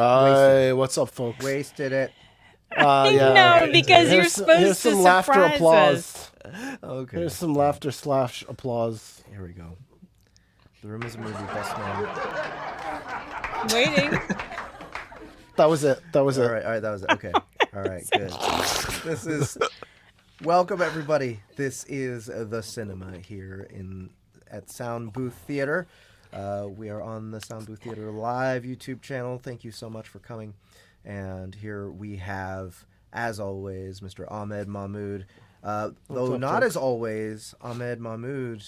What's up, folks? Wasted it. No, because you're supposed here's to some laughter surprise applause. Okay. Here's some laughter / applause. Here we go. The Room is a Movie, best man. Waiting. That was it. All right, that was it. Okay. All right, good. This is... Welcome, everybody. This is the Cynema here at Soundbooth Theater. We are on the Soundbooth Theater live YouTube channel. Thank you so much for coming. And here we have, as always, Mr. Ahmed Mahmoud. Though not as always, Ahmed Mahmoud,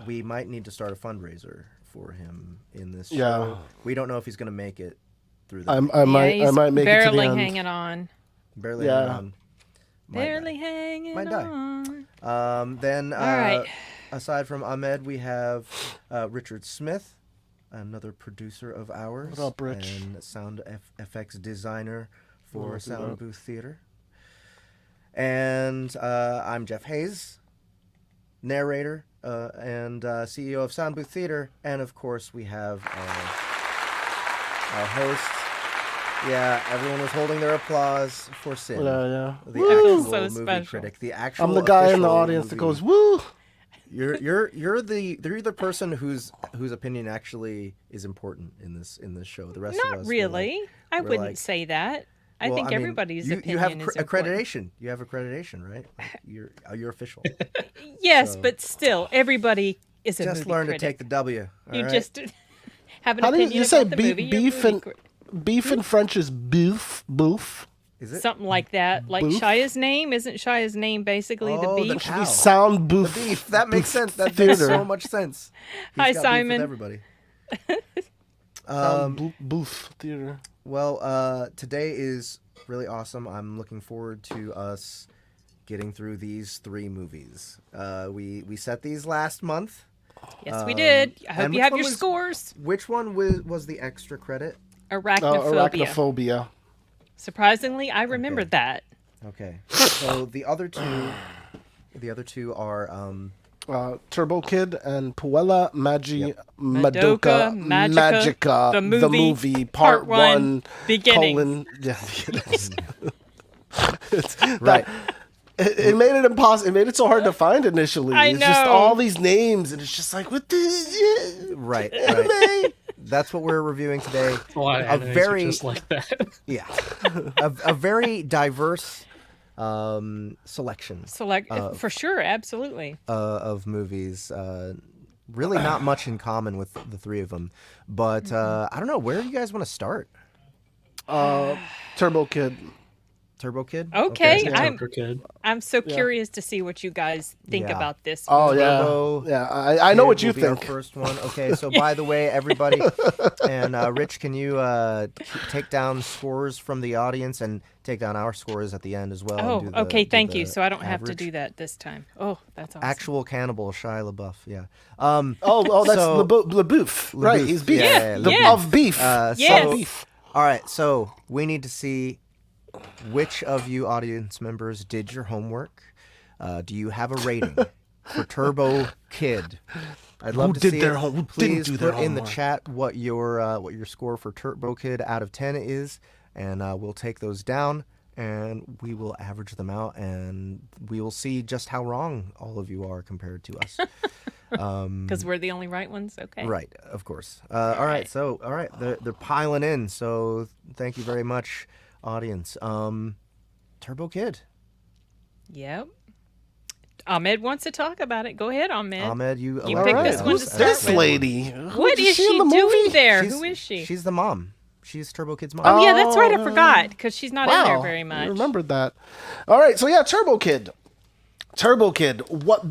we might need to start a fundraiser for him in this show. Yeah. We don't know if he's going to make it through the I might make it to the barely end. hanging on. Barely hanging on. Barely hanging Might die. on. Then, All right. aside from Ahmed, we have Richard Smith, another producer of ours. What up, Rich? And sound effects designer for Soundbooth Theater. And I'm Jeff Hayes, narrator and CEO of Soundbooth Theater. And, of course, we have our host. Yeah, everyone was holding their apple for Sin. Yeah. The actual So movie special. critic. The actual I'm the guy in the official audience that movie. goes, woo! You're the person whose opinion actually is important in this show. The rest of Not us really. I we're wouldn't like- say that. I well, think mean, everybody's you opinion have is important. accreditation. You have accreditation, right? Like, you're official. Yes, So- but still, everybody is a Just movie learn critic. to take the W. all You right? just have an How do opinion you say about the movie. you're a beef movie and beef in French is boof? Is it? something like that. Like Boof? Shia's name, is't Shia's name basically the Oh, the beef? cow. Sound The boof. beef. That makes sense. That Theater. makes so much sense. He's Hi, got beef with Simon. everybody. Boof theater. Well, today is really awesome. I'm looking forward to us getting through these 3 movies. We set these last month. Yes, we did. I hope and you which have one your was- scores. Which one was the extra credit? Arachnophobia. Arachnophobia. Surprisingly, I remembered that. Okay. So the other two are TurboKid and Puella, Magi, Yep. Madoka, Magica, the the movie, movie, part part one, 1, beginning. colon, yeah, beginnings. Right. It made it impossible. It made it so hard to find initially. I It's just know. all these names, and it's just like, what the right. anime? That's what we're reviewing today. A lot of animes are just like that. Yeah, a very diverse selection For sure, absolutely. of movies. Really, not much in common with the 3 of them. But I don't know. Where do you guys want to start? TurboKid. TurboKid? Okay, Yeah, I'm TurboKid. I'm so curious to see what you guys think Yeah. about this. Oh movie. Turbo yeah. I know what you will be our think. first one. Okay, so by the way, everybody, and Rich, can you take down scores from the audience and take down our scores at the end as well? Oh, and do okay. do Thank you. the So I don't have to average? do that this time. Oh, that's awesome. Actual cannibal Shia LaBeouf. Yeah. Oh, that's So- LaBeouf. Right, LaBeouf, he's beef. yeah, The- yeah. Of beef. Yes. Of beef. All right, so we need to see which of you audience members did your homework. Do you have a rating for Turbo Kid? I'd love Who to did see their it. home- who didn't Please do their put in the homework? chat what your score for Turbo Kid out of 10 is, and we'll take those down and we will average them out, and we will see just how wrong all of you are compared to us. Because we're the only right ones. Okay. Right, of course. All right, so they're piling in. So thank you very much, audience. Turbo Kid. Yep. Ahmed wants to talk about it. Go ahead, Ahmed. Ahmed, you You elected picked this one to Who's start this with. lady? What is she in the doing movie? there? She's- Who is she? She's the mom. She's Turbo Kid's mom. Oh, yeah, that's right. I Oh, forgot because she's not in there very I much. remembered that. All right, so yeah, TurboKid. TurboKid. What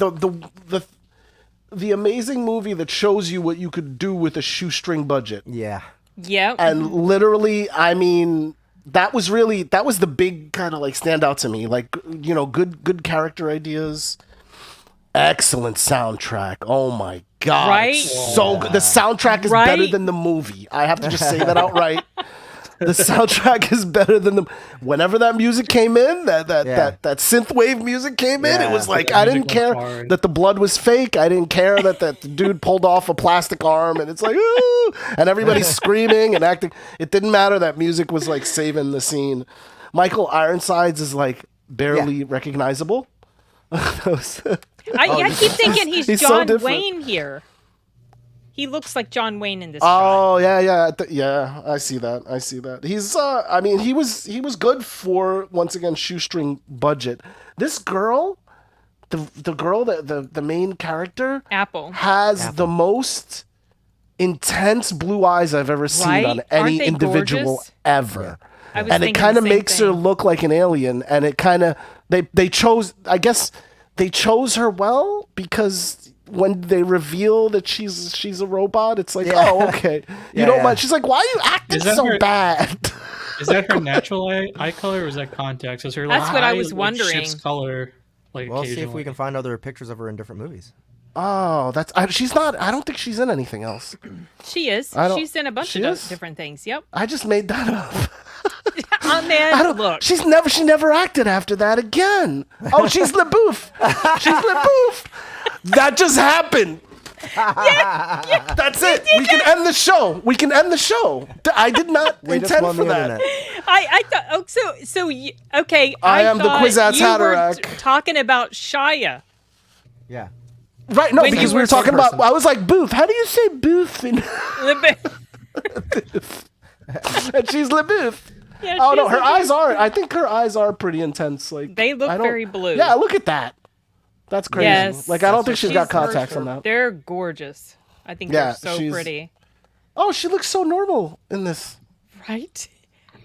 the amazing movie that shows you what you could do with a shoestring budget. Yeah. Yep. And literally, I mean, that was the big kind of like standout to me. Like, you know, good character ideas, excellent soundtrack. Oh my god, Right? it's so good. The soundtrack is Right? better than the movie. I have to just say that outright. The soundtrack is better than the. Whenever that music came in, that synthwave music came in, it was like I didn't care that the blood was fake. I didn't care that the dude pulled off a plastic arm, and it's like ooh, and everybody's screaming and acting. It didn't matter. That music was like saving the scene. Michael Ironsides is like barely recognizable. I keep thinking he's so John Wayne here. He looks like John Wayne in this. Oh yeah, I see that. He's I mean, he was good for once again shoestring budget. This girl, the girl that the main character, Apple, has the most intense blue eyes I've ever seen on any individual gorgeous? Ever. Yeah. And it kind of makes her look like an alien, and it kind of they chose, I guess they chose her well, because when they reveal that she's a robot, it's like, oh, okay. You don't mind. She's like, why are you acting so bad? Is that her natural eye color, or is that context? Is her like, that's what I was wondering. Shifts color, like, well, see if we can find other pictures of her in different movies. Oh, she's not. I don't think she's in anything else. She is. She's in a bunch of different things. Yep. I just made that up. Oh man, look. She never acted after that again. Oh, she's LaBouffe. She's LaBouffe. That just happened. Yeah, that's it. We can end the show. I did not intend for that. I thought. Oh, so okay. I am the Kwisatz Haderach. Talking about Shia. Yeah. Right. No, because we were talking about. I was like, Booth. How do you say Booth? And she's LaBouffe. Yeah, oh no, her eyes are. I think her eyes are pretty intense. Like they look very blue. Yeah, look at that. That's crazy. Yes, like I don't think she's got contacts on that. They're gorgeous. I think they're so pretty. Oh, she looks so normal in this. Right.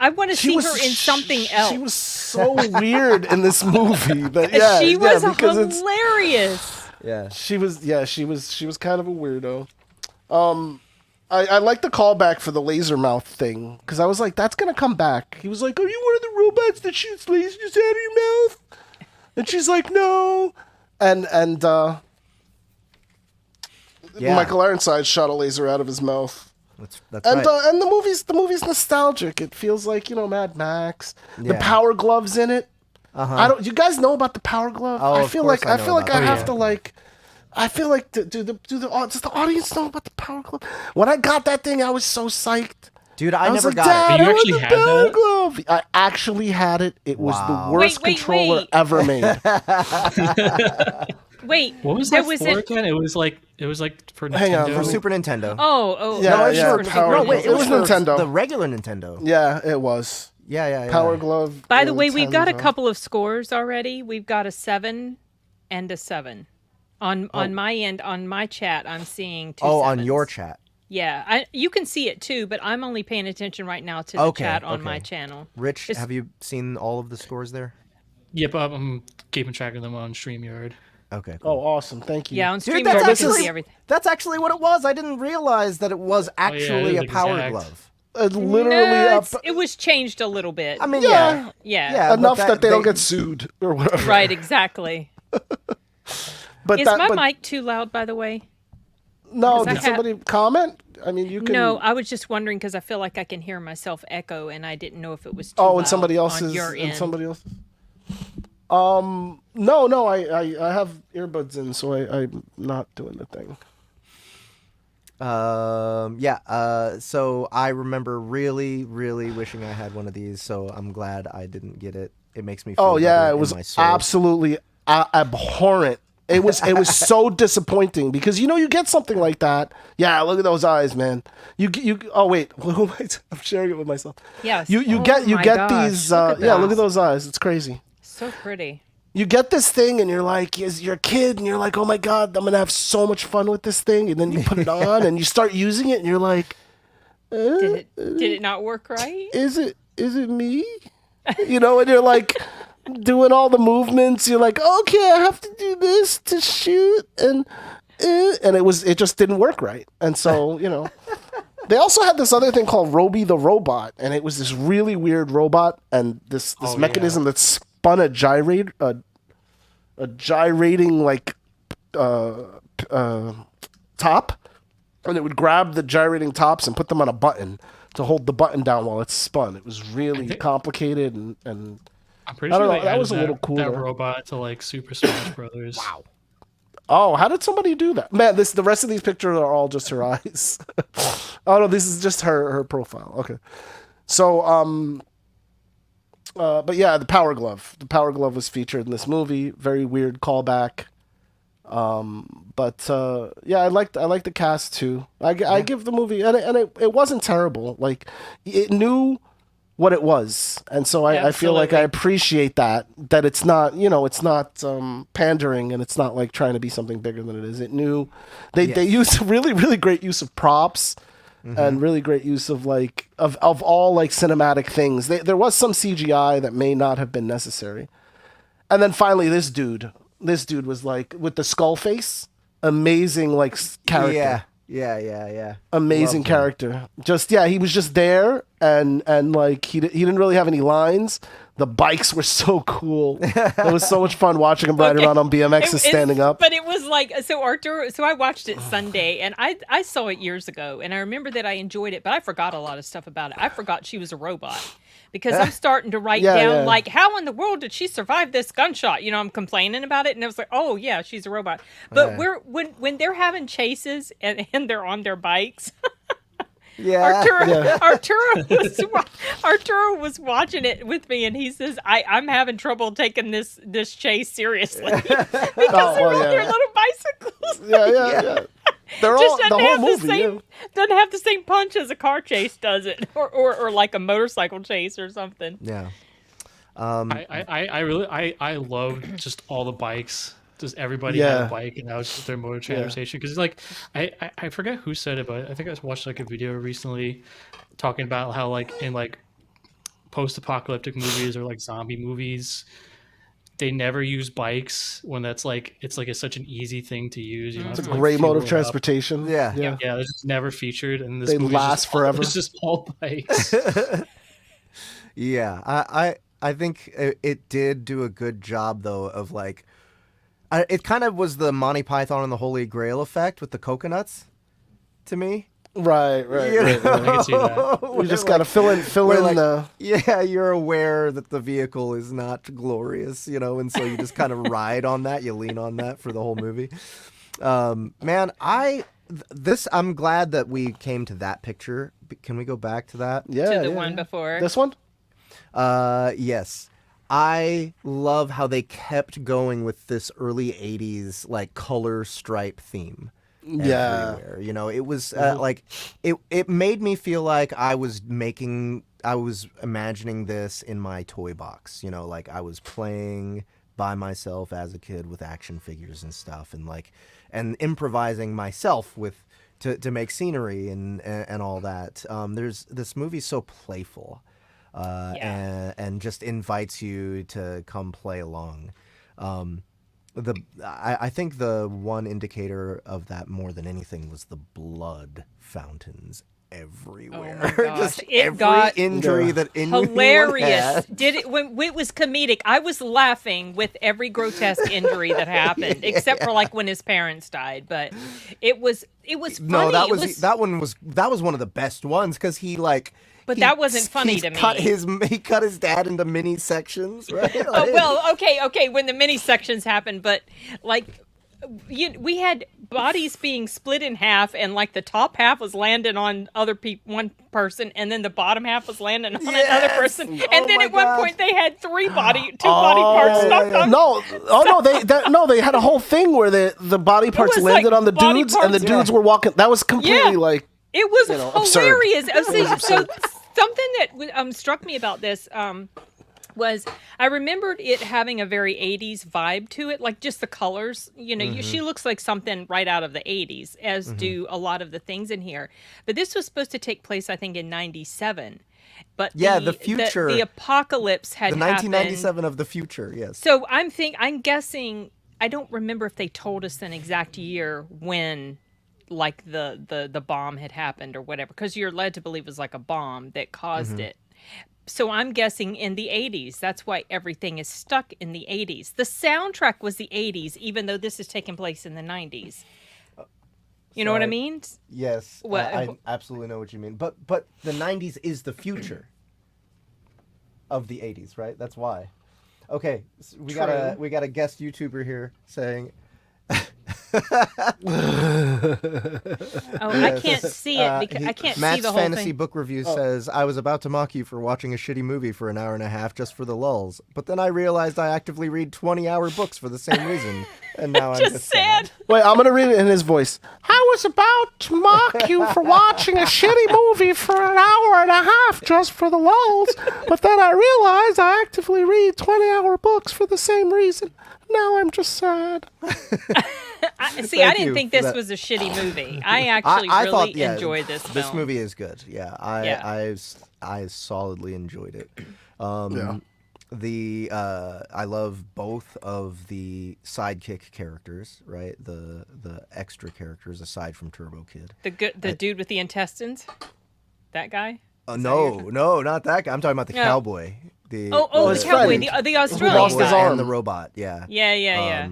I want to see her in something else. She was so weird in this movie. That, she was hilarious. Yeah. She was kind of a weirdo. I like the callback for the laser mouth thing, because I was like, that's gonna come back. He was like, are you one of the robots that shoots lasers out of your mouth? And she's like, no. And Michael Ironside shot a laser out of his mouth. That's right. And the movie's nostalgic. It feels like, Mad Max. The Power Glove's in it. Uh-huh. You guys know about the Power Glove? Oh, I feel like I have to like. I feel like does the audience know about the Power Glove? When I got that thing, I was so psyced. Dude, I never like, got Dad, it. You actually had that? Glove. I actually had it. It was the worst controller ever made. Wait, what was that for again? It was like for Nintendo. Hang on, for Super Nintendo. Oh, It was Nintendo. The regular Nintendo. Yeah, it was. Yeah. Power Glove. By the way, we've got a couple of scores already. We've got a 7 and a 7. On my end, on my chat, I'm seeing 2 sevens. On your chat. Yeah, you can see it too, but I'm only paying attention right now to the chat on my channel. Rich, have you seen all of the scores there? Yep, I'm keeping track of them on StreamYard. Okay. Cool. Oh, awesome! Thank you. Yeah, on StreamYard, you can see everything. That's actually what it was. I didn't realize that it was actually a Power Glove. Literally, it was changed a little bit. I mean, yeah. Enough that they don't get sued or whatever. Right, exactly. But is my mic too loud, by the way? No, did somebody comment? I mean, you can. No, I was just wondering because I feel like I can hear myself echo, and I didn't know if it was too loud. And somebody else's. On your end. Somebody else's. No, I have earbuds in, so I'm not doing the thing. So I remember really, really wishing I had one of these. So I'm glad I didn't get it. It makes me feel. Oh yeah, it was absolutely abhorrent. It was so disappointing because you get something like that. Yeah, look at those eyes, man. You. Oh wait, who am I? I'm sharing it with myself. Yes. You get these. Look at those eyes. It's crazy. So pretty. You get this thing and you're like, you're a kid and you're like, oh my god, I'm gonna have so much fun with this thing. And then you put it on and you start using it and you're like, did it not work right? Is it me? And you're like. Doing all the movements, you're like, okay, I have to do this to shoot, and it just didn't work right, and so they also had this other thing called Roby the Robot, and it was this really weird robot, and this mechanism that spun a gyrating like top, and it would grab the gyrating tops and put them on a button to hold the button down while it's spun. It was really complicated and I'm pretty I sure don't they know, that added was a little cooler. that robot to like Super Smash Brothers. Wow. Oh, how did somebody do that? Man, the rest of these pictures are all just her eyes. Oh no, this is just her profile. Okay. So but yeah, the Power Glove. The Power Glove was featured in this movie. Very weird callback. But yeah, I liked the cast too. I give the movie, and it wasn't terrible. Like, it knew what it was, and so I feel like I appreciate that it's not, it's not pandering, and it's not like trying to be something bigger than it is. It knew they used really, really great use of props. And really great use of of all like cinematic things. There was some CGI that may not have been necessary. And then finally, this dude was like with the skull face, amazing character. Yeah. Amazing character. He was just there, and like he didn't really have any lines. The bikes were so cool. It was so much fun watching him ride around on BMXs standing up. But it was like, so Arturo, so I watched it Sunday, and I saw it years ago, and I remember that I enjoyed it, but I forgot a lot of stuff about it. I forgot she was a robot. Because I'm starting to write down, like, how in the world did she survive this gunshot? I'm complaining about it, and I was like, oh, yeah, she's a robot. But when they're having chases and they're on their bikes... Yeah. Arturo was watching it with me, and he says, I'm having trouble taking this chase seriously because they're on their little bicycles. Yeah. They're all the whole movie. Doesn't have the same punch as a car chase, does it? Or like a motorcycle chase or something. Yeah. I love just all the bikes. Just everybody had a bike, and that was just their mode of transportation. Because I forget who said it, but I think I watched like a video recently talking about how in post-apocalyptic movies or like zombie movies, they never use bikes when it's such an easy thing to use. It's a great mode of transportation. Yeah. They're just never featured, and this they movie's last forever. It's just all bikes. Yeah, I think it did do a good job though of it kind of was the Monty Python and the Holy Grail effect with the coconuts, to me. Right. I can see that. You just got to fill in the... Yeah, you're aware that the vehicle is not glorious, and so you just kind of ride on that. You lean on that for the whole movie. Man, I'm glad that we came to that picture. Can we go back to that? Yeah. To the one before. This one? Yes. I love how they kept going with this early 80s color stripe theme. Yeah. Everywhere. It was it made me feel like I was imagining this in my toy box, I was playing by myself as a kid with action figures and stuff, and improvising myself to make scenery and all that. This movie's so playful. And just invites you to come play along. I think the one indicator of that more than anything was the blood fountains everywhere. Oh my gosh. Just it every got injury that anyone hilarious. had. Did it when it was comedic? I was laughing with every grotesque injury that happened, except for when his parents died. But it was funny. No, that was one of the best ones because he But that wasn't funny to me. He cut his dad into mini sections, right? Okay. When the mini sections happened, but we had bodies being split in half, and the top half was landing on one person, and then the bottom half was landing on another person, and then at one point they had two body parts stuck on. They had a whole thing where the body parts landed on the dudes, and the dudes were walking. That was completely it was hilarious. Absurd. So something that struck me about this was I remembered it having a very 80s vibe to it, just the colors. She looks like something right out of the 80s, as do a lot of the things in here. But this was supposed to take place, I think, in 97. But the future, the apocalypse had the 1997 of the future. Yes. So I'm guessing. I don't remember if they told us an exact year when the bomb had happened or whatever, because you're led to believe it was a bomb that caused it. So I'm guessing in the 80s. That's why everything is stuck in the 80s. The soundtrack was the 80s, even though this is taking place in the 90s. You know what I mean? Yes, What- I absolutely know what you mean. But the 90s is the future of the 80s, right? That's why. Okay, so we got a guest YouTuber here saying. I can't see it because I can't Matt's see the whole Fantasy thing. Book Review says, I was about to mock you for watching a shitty movie for an hour and a half just for the lulls, but then I realized I actively read 20-hour books for the same reason, and now I'm just sad. Wait, I'm gonna read it in his voice. I was about to mock you for watching a shitty movie for an hour and a half just for the lulls, but then I realized I actively read 20-hour books for the same reason. Now I'm just sad. I didn't think this was a shitty movie. I actually really enjoyed this film. This movie is good. Yeah, I solidly enjoyed it. I love both of the sidekick characters, right? The extra characters aside from TurboKid. The dude with the intestines, that guy. No, not that guy. I'm talking about the cowboy. The cowboy, the Australian lost his guy. arm. And the robot. Yeah. Yeah.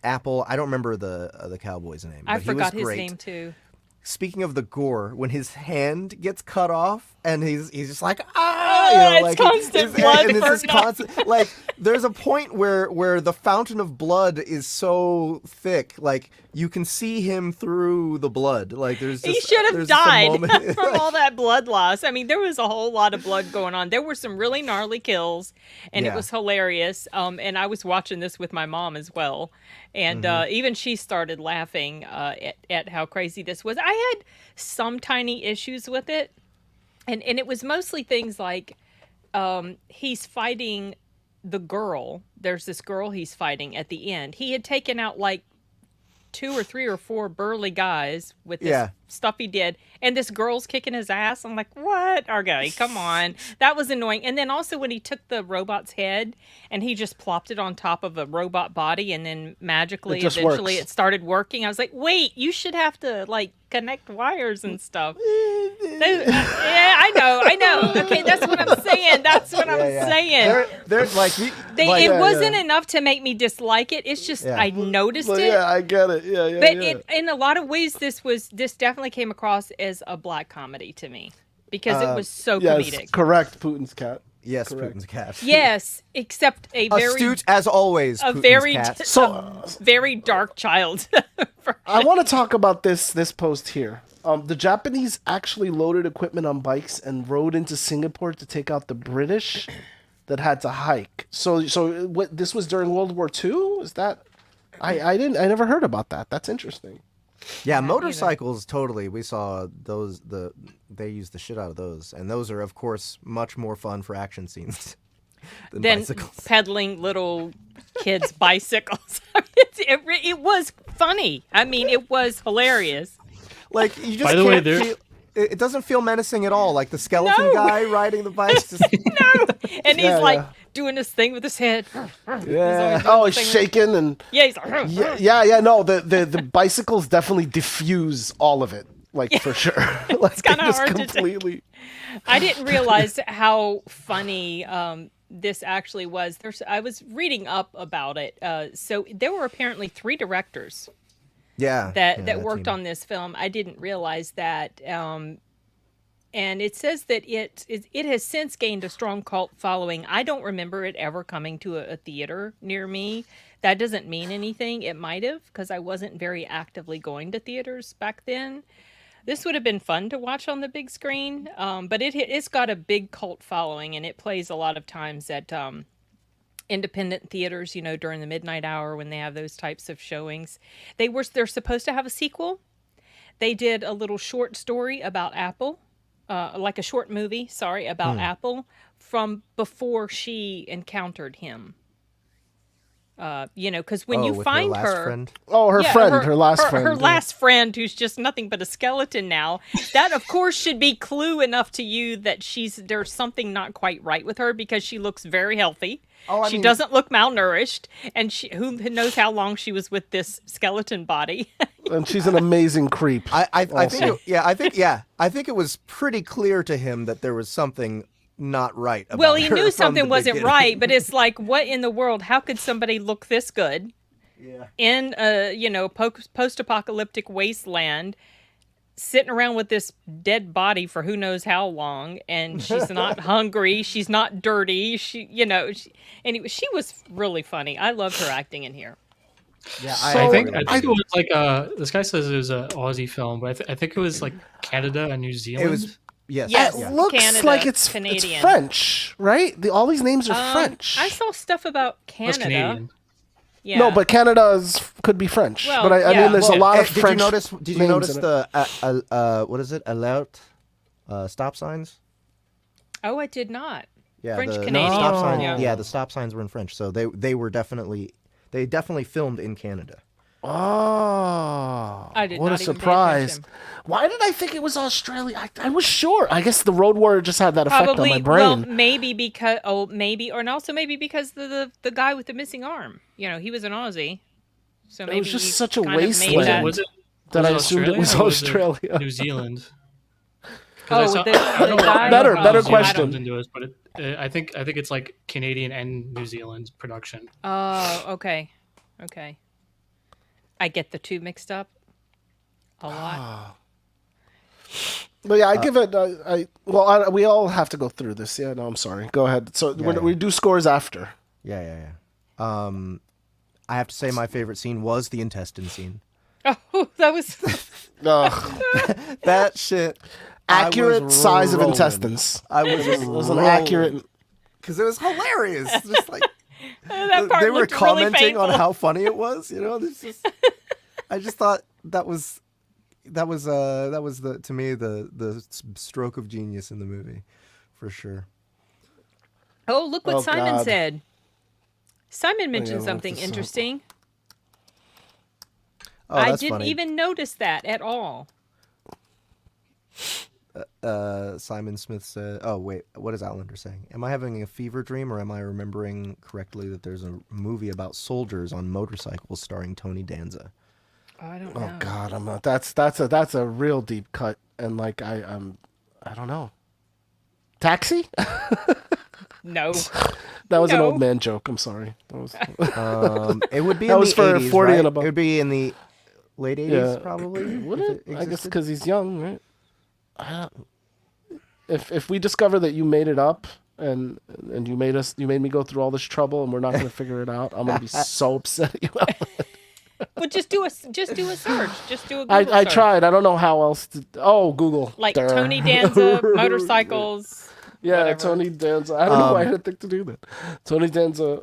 Apple. I don't remember the cowboy's name. I but forgot he was his great. name too. Speaking of the gore, when his hand gets cut off and he's just like it's constant blood. And this is constant. Like there's a point where the fountain of blood is so thick, like you can see him through the blood. Like he should have died from all that blood loss. I mean, there was a whole lot of blood going on. There were some really gnarly kills, and it was hilarious. And I was watching this with my mom as well, and even she started laughing at how crazy this was. I had some tiny issues with it, and it was mostly things like he's fighting the girl. There's this girl he's fighting at the end. He had taken out like 2 or 3 or 4 burly guys with this stuff he did, and this girl's kicking his ass. I'm like, what? Okay, come on. That was annoying. And then also when he took the robot's head and he just plopped it on top of a robot body, and then magically eventually it started working. I was like, wait, you should have to like connect wires and stuff. Yeah, I know. Okay, that's what I'm saying. saying. It wasn't enough to make me dislike it. It's just I noticed it. Yeah, I get it. Yeah. But in a lot of ways, this definitely came across as a black comedy to me because it was so comedic. Correct, Putin's cat. Yes, correct. Putin's cat. Yes, except a very astute as always. A Putin's very cat. very dark child. I want to talk about this post here. The Japanese actually loaded equipment on bikes and rode into Singapore to take out the British that had to hike. So what? This was during World War II? Is that? I never heard about that. That's interesting. Yeah, motorcycles totally. We saw those. They used the shit out of those, and those are of course much more fun for action scenes than bicycles. Pedaling little kids' bicycles. It was funny. I mean, it was hilarious. Like you just feel, it doesn't feel menacing at all. Like the skeleton guy riding the bike. Just... And he's doing this thing with his head. Yeah. He's shaking and. Yeah, he's like. Yeah. No, the bicycles definitely diffuse all of it. Like for sure. Like, it's kind of hard completely... to do. I didn't realize how funny this actually was. I was reading up about it. So there were apparently 3 directors. That worked on this film. I didn't realize that. And it says that it has since gained a strong cult following. I don't remember it ever coming to a theater near me. That doesn't mean anything. It might have, because I wasn't very actively going to theaters back then. This would have been fun to watch on the big screen. But it's got a big cult following, and it plays a lot of times at independent theaters, during the midnight hour when they have those types of showings. They're supposed to have a sequel. They did a little short story about Apple, like a short movie, about Apple from before she encountered him. Because when you find her friend? Her last friend. Her last friend, who's just nothing but a skeleton now. That, of course, should be clue enough to you that there's something not quite right with her, because she looks very healthy. She doesn't look malnourished, and who knows how long she was with this skeleton body. And she's an amazing creep. I think it was pretty clear to him that there was something not right about he her knew something wasn't beginning. right, but it's like, what in the world? How could somebody look this good in a post-apocalyptic wasteland, sitting around with this dead body for who knows how long, and she's not hungry, she's not dirty, anyway, she was really funny. I loved her acting in here. Yeah, I think it was like this guy says it was an Aussie film, but I think it was like Canada and New Zealand. It was yes. It looks Canada, like it's Canadian. French, right? All these names are French. I saw stuff about Canada. That's Canadian. Yeah. No, but Canada could be French. Well, but I mean, there's a lot of French. Did you notice the what is it? Alert stop signs? Oh, I did not. Yeah, French the Canadian. stop signs. Yeah. Yeah, the stop signs were in French, so they definitely filmed in Canada. Oh, I did what not a even pay surprise! attention. Why did I think it was Australia? I was sure. I guess the Road Warrior just had that effect on my brain. Well, maybe because and also maybe because the guy with the missing arm. He was an Aussie, so maybe it was just he such a kind of made wasteland that- Was it I assumed it was or was Australia. New Zealand. Oh, the guy Better from- better New Zealand question. comes into it, but I think it's like Canadian and New Zealand production. Oh, okay. I get the two mixed up a lot. But yeah, I give it. We all have to go through this. Yeah, no, I'm sorry. Go ahead. So we do scores after. Yeah. I have to say my favorite scene was the intestine scene. Oh, that was Ugh. That shit. Accurate size of rolling. intestines. I was It was an accurate. because it was hilarious. Just like that part they were looked commenting really on how funny it was. I just thought that was to me the stroke of genius in the movie, for sure. Oh, look what Simon God. said. Simon mentioned look something this up. interesting. Oh, I that's didn't funny. even notice that at all. Simon Smith said, "Oh wait, what is Outlander saying? Am I having a fever dream, or am I remembering correctly that there's a movie about soldiers on motorcycles starring Tony Danza?" I don't know. Oh God, I'm not. That's a real deep cut, and like I don't know. Taxi? No. That was an No. old man joke. I'm sorry. That was. It would be That in was the for 80s, 40 right? and above. It would be in the late 80s, Yeah. probably. Would if it? I guess existed. because he's young, right? I don't, if we discover that you made it up and you made me go through all this trouble and we're not going to figure it out, I'm going to be so upset at you. Well, just do a search. Just do a Google I search. tried. I don't know how else to. Oh, Google. Like Durr. Tony Danza, motorcycles. Yeah, whatever. Tony Danza. I don't know why I didn't think to do that. Tony Danza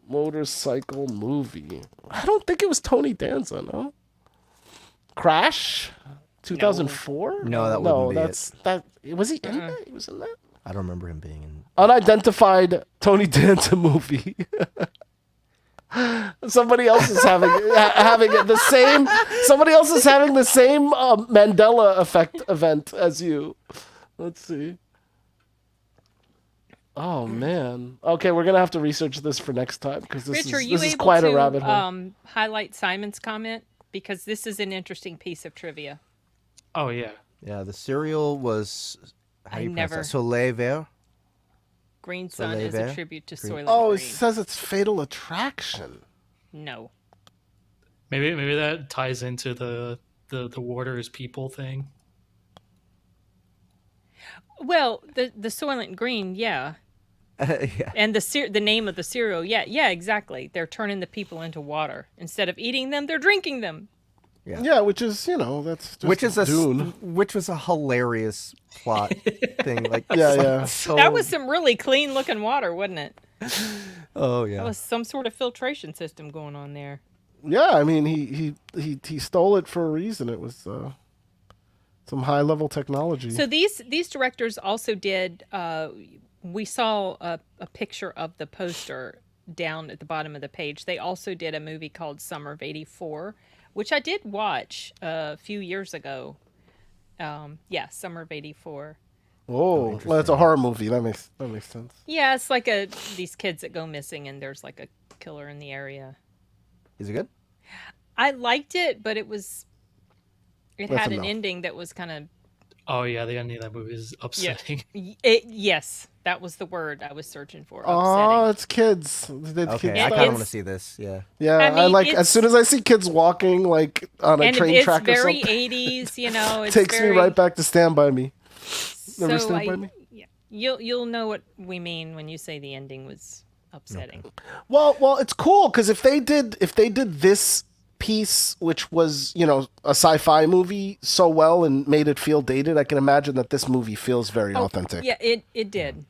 motorcycle movie. I don't think it was Tony Danza, no? Crash? 2004? No, that wouldn't be that. Was he in that? He was in that? I don't remember him being in. Unidentified Tony Danza movie. Somebody else is having it the same. Somebody else is having the same Mandela effect event as you. Let's see. Oh man. Okay, we're gonna have to research this for next time because this Rich, are you is able quite to a rabbit hole. highlight Simon's comment? Because this is an interesting piece of trivia. Oh yeah. Yeah, the cereal was. How do you pronounce never- that? Soleil Vert. Green Sun is a Soleil tribute to Green- Soylent Oh, it Green. says it's Fatal Attraction. No. Maybe that ties into the water is people thing. Well, the Soylent Green, yeah. Yeah. And the name of the cereal, yeah, exactly. They're turning the people into water. Instead of eating them, they're drinking them. Yeah, which is that's just Which is Dune. which was a hilarious plot thing. Like Yeah. So, That was some really clean looking water, wasn't it? Oh yeah. That was some sort of filtration system going on there. Yeah, I mean he stole it for a reason. It was some high level technology. So these directors also did. We saw a picture of the poster down at the bottom of the page. They also did a movie called Summer of '84, which I did watch a few years ago. Summer of '84. Oh, well, it's a horror movie. That makes sense. Yeah, it's like these kids that go missing and there's like a killer in the area. Is it good? I liked it, but it That's had an enough. ending that was kind of Oh yeah, the ending of that movie is upsetting. Yes, that was the word I was searching for. Oh, Upsetting. it's kids. Okay, I kind of want to see this. Yeah. Yeah, I mean, like as soon as I see kids walking like on a train track or something. It's very 80s, you know. It's takes me right back to Stand By Me. Remember So Stand By Me? yeah, you'll know what we mean when you say the ending was upsetting. Okay. Well, it's cool because if they did this piece, which was, you know, a sci-fi movie so well and made it feel dated, I can imagine that this movie feels very authentic. Yeah, it did.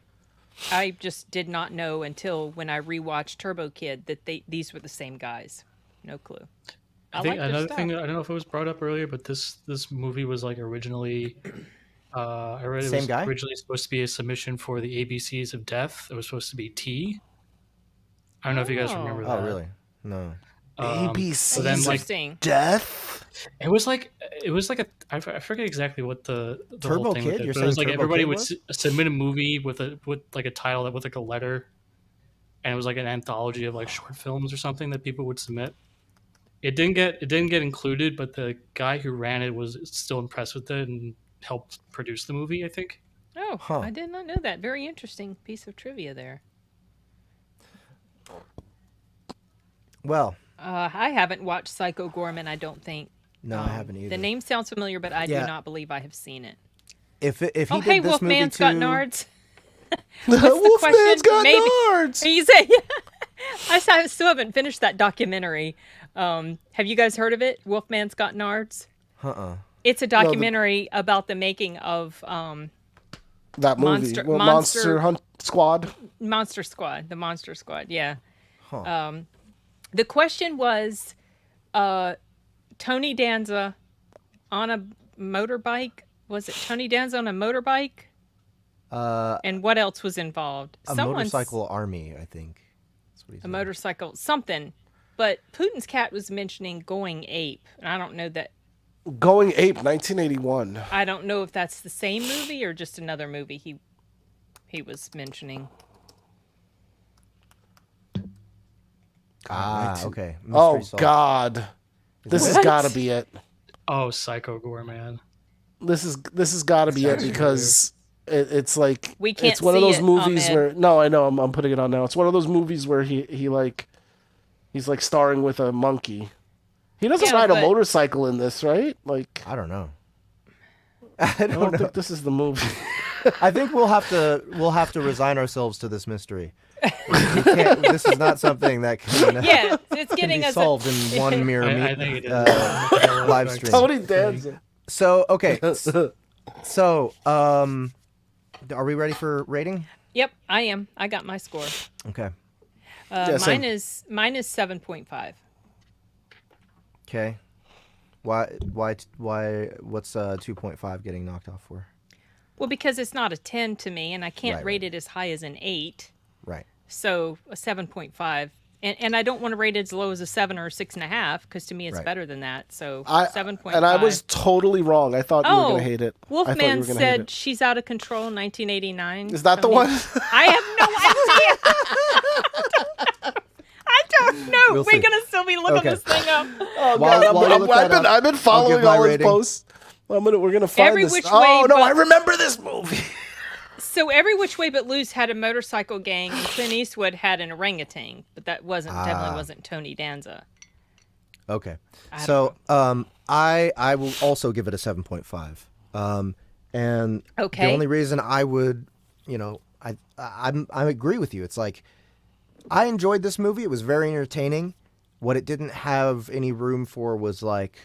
I just did not know until when I rewatched TurboKid that these were the same guys. No clue. I think another thing, I don't know if it was brought up earlier, but this movie was like originally, I read it was originally supposed to be a submission for the ABCs of Death. It was supposed to be T. I don't know if you guys remember that. Oh, really? No. ABC then, like, Death. It was like I forget exactly what the whole thing TurboKid? with it, You're but it was saying like everybody TurboKid would was? submit a movie with like a title with like a letter, and it was like an anthology of like short films or something that people would submit. It didn't get included, but the guy who ran it was still impressed with it and helped produce the movie, I think. Oh, I did not know that. Very interesting piece of trivia there. Well, I haven't watched Psycho Gorman, I don't think. no, I haven't either. The name sounds familiar, but I do not believe I have seen it. If he hey, did this movie Wolfman's too, got nards. Wolfman's got nards. You say, I still haven't finished that documentary. Have you guys heard of it? Wolfman's Got Nards? It's a documentary about the making of that movie, Monster Hunt Squad. Monster Squad, the Monster Squad, yeah. The question was Tony Danza on a motorbike. Was it Tony Danza on a motorbike? And what else was involved? A motorcycle army, I think. That's what he said. A motorcycle, something. But Putin's cat was mentioning Going Ape, and I don't know that. Going Ape, 1981. I don't know if that's the same movie or just another movie he was mentioning. Okay. Mystery Solved. God, this has got to be it. Oh, Psycho Gorman. This has got to be it because it's like we can't. It's one of those movies Ahmed. where no, I know I'm putting it on now. It's one of those movies where he's like starring with a monkey. He doesn't ride a motorcycle in this, right? Like I don't know. I don't think this is the movie. I think we'll have to resign ourselves to this mystery. This is not something that can, it's getting be solved in one mere I think it is. live stream. Tony Danza. So okay, so are we ready for rating? Yep, I am. I got my score. Okay. Mine is 7.5. Okay. Why? What's 2.5 getting knocked off for? Well, because it's not a 10 to me, and I can't rate it as high as an 8. Right. So a 7.5. And I don't want to rate it as low as a 7 or a 6.5, because to me it's better than that. So 7.5. And I was totally wrong. I thought you were going to hate it. Wolfman said she's out of control in 1989. Is that the one? I have no idea. I don't know. We're going to still be looking this thing up. Oh, God. I've been following all his posts. We're going to find Every this. Which Way I remember this movie. So Every Which Way But Loose had a motorcycle gang, and Clint Eastwood had an orangutan, but that definitely wasn't Tony Danza. Okay, so I will also give it a 7.5. And the only reason I would, I agree with you. It's like I enjoyed this movie. It was very entertaining. What it didn't have any room for was like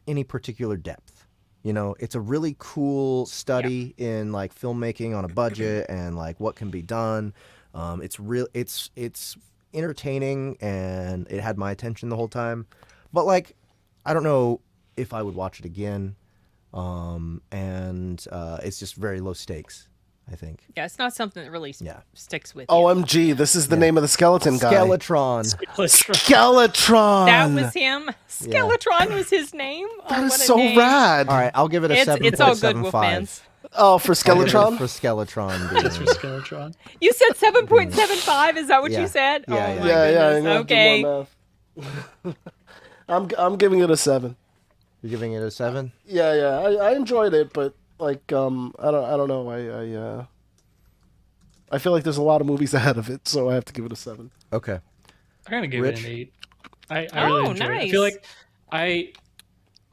any particular depth. It's a really cool study in like filmmaking on a budget and like what can be done. It's entertaining and it had my attention the whole time. But like, I don't know if I would watch it again. And it's just very low stakes, I think. Yeah, it's not something that really sticks with you. OMG, this is the name of the skeleton guy. Skeletron. That was him. Skeletron was his name. That is so rad. All right, I'll give it a 7.75. It's all good, Wolfman's. Oh, for Skeletron? For Skeletron. That's for Skeletron. You said 7.75? Is that what you said? Yeah. Okay. I'm giving it a 7. You're giving it a 7? Yeah. I enjoyed it, but like I don't know. I feel like there's a lot of movies ahead of it, so I have to give it a 7. Okay. I'm gonna give Rich? it an 8. I really enjoyed it. I feel like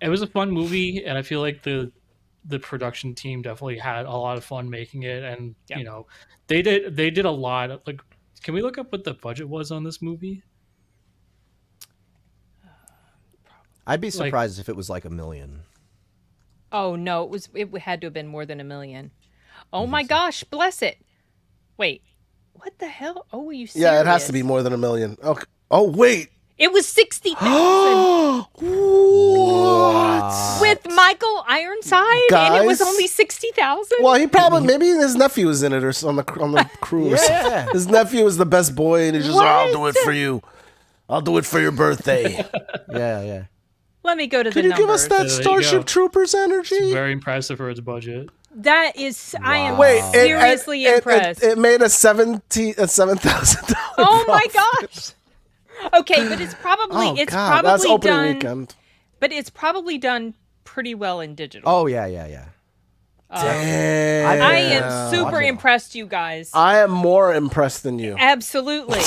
it was a fun movie, and I feel like the production team definitely had a lot of fun making it, and you know, they did a lot of, like, can we look up what the budget was on this movie? I'd be surprised if it was like $1 million. Oh no, it had to have been more than $1 million. Oh my gosh, bless it. Wait, what the hell? Oh, are you serious? Yeah, it has to be more than $1 million. Okay. Oh wait. It was 60,000. What? With Michael Ironside, and it was Guys? only 60,000. Well, he probably maybe his nephew was in it or on the crew. Or something. His nephew was the best boy, and he's just I'll do it for you. I'll do it for your birthday. Yeah. Let me go to Can the you give us numbers. that Starship Troopers energy? It's very impressive for its budget. That is, I am seriously it impressed. It made a $7,000. Oh my gosh. Okay, but it's probably that's opening done. weekend. But it's probably done pretty well in digital. Oh yeah. Damn. I am super impressed, you guys. I am more impressed than you. Absolutely.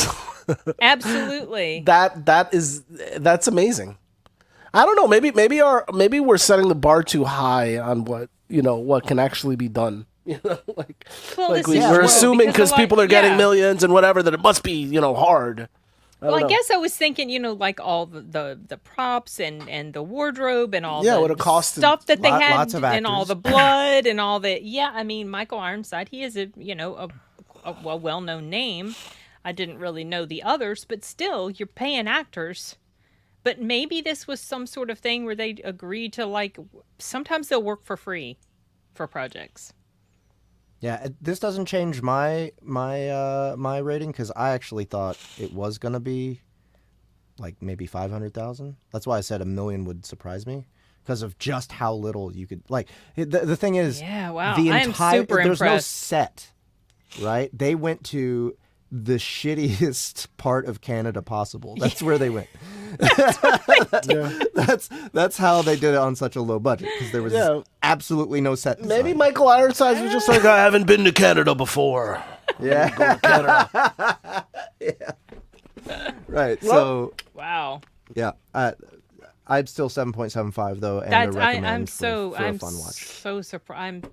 Absolutely. That's amazing. I don't know. Maybe we're setting the bar too high on what can actually be done. We're assuming because people are getting millions and whatever that it must be hard. I guess I was thinking, like all the props and the wardrobe and all what it cost stuff that they had lots of actors. and all the blood and all the I mean, Michael Ironside, he is a well-known name. I didn't really know the others, but still, you're paying actors. But maybe this was some sort of thing where they agreed to sometimes they'll work for free for projects. Yeah, this doesn't change my rating because I actually thought it was gonna be like maybe 500,000. That's why I said $1 million would surprise me because of just how little you could The thing is, I am super impressed. There's no set, right? They went to the shittiest part of Canada possible. That's where they went. That's how they did it on such a low budget because there was absolutely no set design. Maybe Michael Ironside was just like, I haven't been to Canada before. Yeah. Go to Canada. Yeah. Right. So. Wow. Yeah. I'd still 7.75 though, and a recommend for a fun watch. So surprised. I'm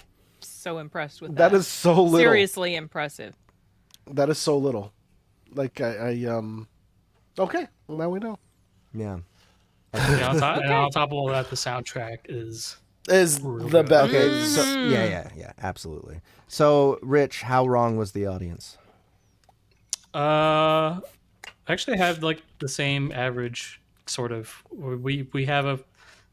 so impressed with that. That is so little. Seriously impressive. That is so little. Okay. Well, now we know. Yeah. And on top of all that, the soundtrack is the best. Okay. So yeah, absolutely. So, Rich, how wrong was the audience? I actually have the same average sort of. We have a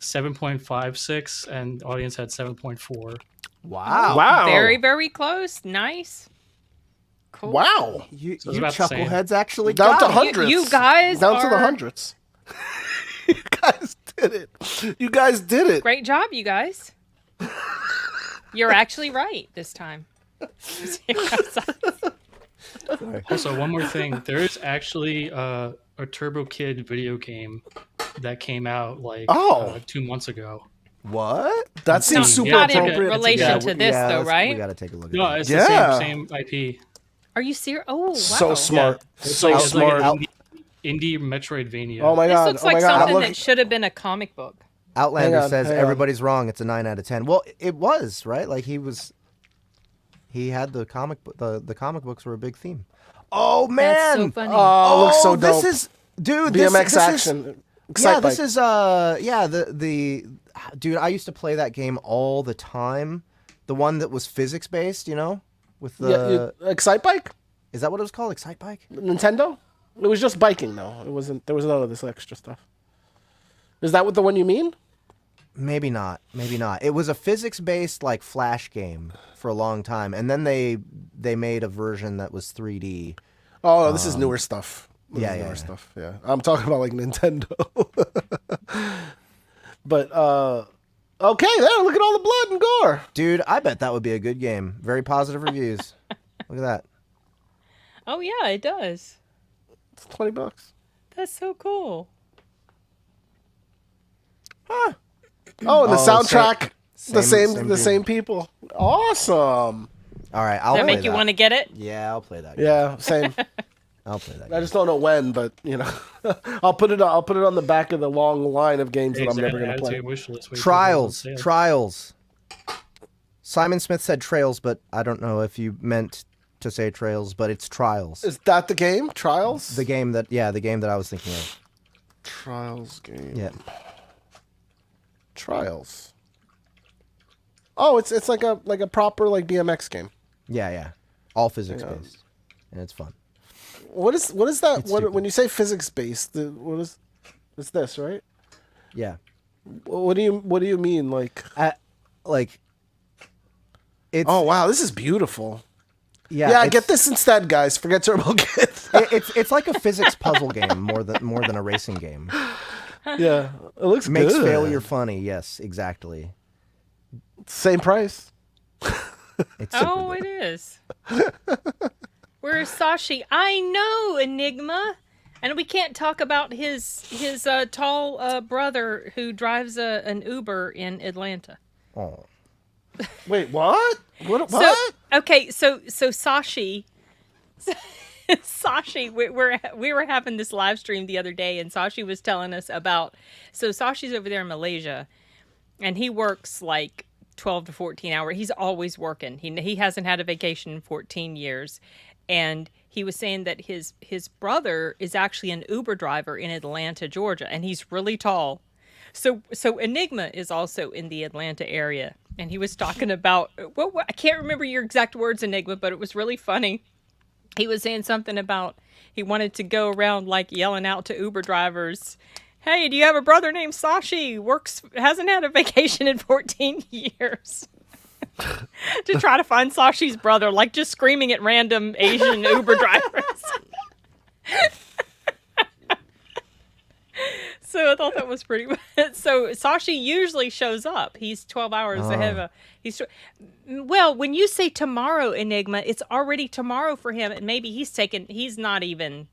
7.56 and audience had 7.4. Wow. Very, very close. Nice. Cool. Wow. You chuckleheads actually down got to hundreds. You guys down to the hundreds. You guys did it. You guys did it. Great job, you guys. You're actually right this time. Also, one more thing. There is actually a TurboKid video game that came out 2 months ago. What? That seems super not appropriate. in relation to this, though, right? We gotta take a look at No, it. it's the same IP. Are you serious? Oh, wow. So smart. Yeah. It's So like smart. an indie Metroidvania. Oh my This god. looks like God. something that should have been a comic book. Outlander hang says on. everybody's wrong. It's a 9 out of 10. Well, it was, right? Like he had the comic book. The comic books were a big theme. Oh man! That's so funny. Oh, looks so dope. This is dude. BMX this action. Is, Excite this bike. is the dude. I used to play that game all the time. The one that was physics based, with the Excite Bike. Is that what it was called? Excite Bike? Nintendo. It was just biking though. It wasn't. There was none of this extra stuff. Is that what the one you mean? Maybe not. It was a physics-based Flash game for a long time, and then they made a version that was 3D. Oh, no, this is newer stuff. Newer stuff. Yeah, I'm talking about Nintendo. But okay, there. Look at all the blood and gore, dude. I bet that would be a good game. Very positive reviews. Look at that. Oh yeah, it does. It's $20. That's so cool. Huh. Oh, and the soundtrack, same the same people. Awesome. All right, Does that make you want to get it? Yeah, I'll play that game. Yeah, same. I'll play that I game. just don't know when, but I'll put it on the back of the long line of games that I'm never going to play. Trials. Simon Smith said Trails, but I don't know if you meant to say Trails, but it's Trials. Is that the game? Trials? The game that I was thinking of. Trials game. Yeah. Trials. Oh, it's like a proper like BMX game. Yeah. All physics based, and it's fun. What is that? When you say physics based, it's this, right? Yeah. What do you mean like? It's. Oh wow, this is beautiful. Yeah, get this instead, guys. Forget TurboKid. it's like a physics puzzle game more than a racing game. Yeah, it looks Makes good. failure funny. Yes, exactly. Same price. It's it is. Where's Sashi? I know, Enigma. And we can't talk about his tall brother who drives an Uber in Atlanta. Oh. Wait, what? What? So Sashi, we were having this live stream the other day, and Sashi was telling us about. So Sashi's over there in Malaysia, and he works like 12 to 14 hours. He's always working. He hasn't had a vacation in 14 years, and he was saying that his brother is actually an Uber driver in Atlanta, Georgia, and he's really tall. So Enigma is also in the Atlanta area, and he was talking about I can't remember your exact words, Enigma, but it was really funny. He was saying something about he wanted to go around like yelling out to Uber drivers, "Hey, do you have a brother named Sashi? Hasn't had a vacation in 14 years." To try to find Sashi's brother, like just screaming at random Asian Uber drivers. So I thought that was pretty. So Sashi usually shows up. He's 12 hours ahead of. Well, when you say tomorrow, Enigma, it's already tomorrow for him, and maybe he's not even.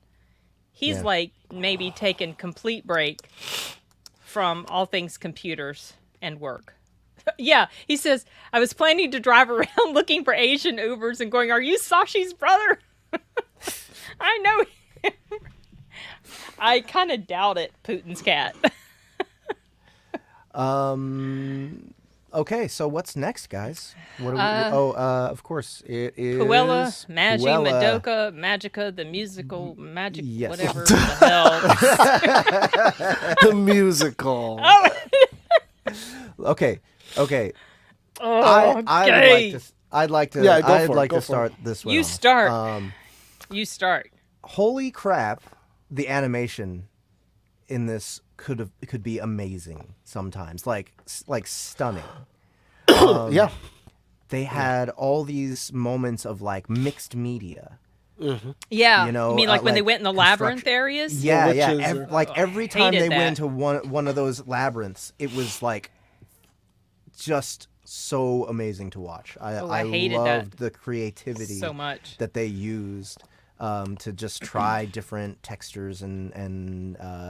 He's like maybe taking complete break from all things computers and work. Yeah, he says, I was planning to drive around looking for Asian Ubers and going, "Are you Sashi's brother?" I know him. I kind of doubt it, Putin's cat. Okay, so what's next, guys? What are we, of course, it is Puella, Magi, Puella. Madoka, Magica, the musical, Magic, Yes. whatever the hell. The musical. Oh. Okay. Oh, I'd like to Yeah, go for it. start this one. You off. start. You start. Holy crap! The animation in this could be amazing sometimes, like stunning. Yeah. They had all these moments of like mixed media. Mm-hmm. Yeah, You know, mean like when they like went in the labyrinth areas? Yeah, witches every time hated they that. went into one of those labyrinths, it was like just so amazing to watch. I hated loved that the creativity so much. that they used to just try different textures and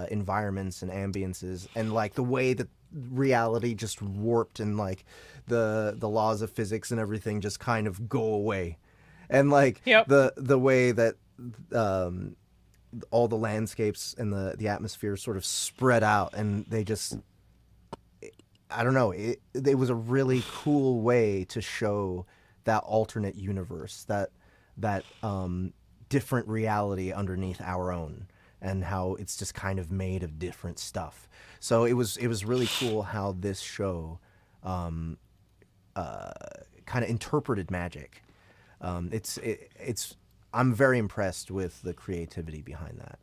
environments and ambiences, and like the way that reality just warped and like the laws of physics and everything just kind of go away, and like the way that all the landscapes and the atmosphere sort of spread out, and they just, I don't know, it was a really cool way to show that alternate universe, that different reality underneath our own, and how it's just kind of made of different stuff. So it was really cool how this show kind of interpreted magic. I'm very impressed with the creativity behind that.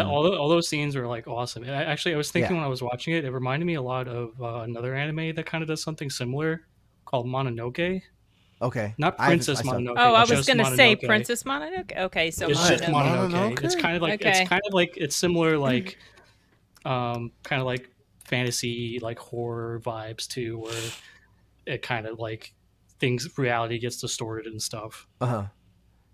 All those scenes are like awesome. And I was thinking Yeah. when I was watching it, it reminded me a lot of another anime that kind of does something similar called Mononoke. Okay. Not Princess Mononoke. Oh, I was just going to say Mononoke. Princess Mononoke. Okay, so It's just Mononoke. Mononoke? It's kind of like Okay. it's similar like kind of like fantasy like horror vibes too, where it kind of like reality gets distorted and stuff. Uh-huh.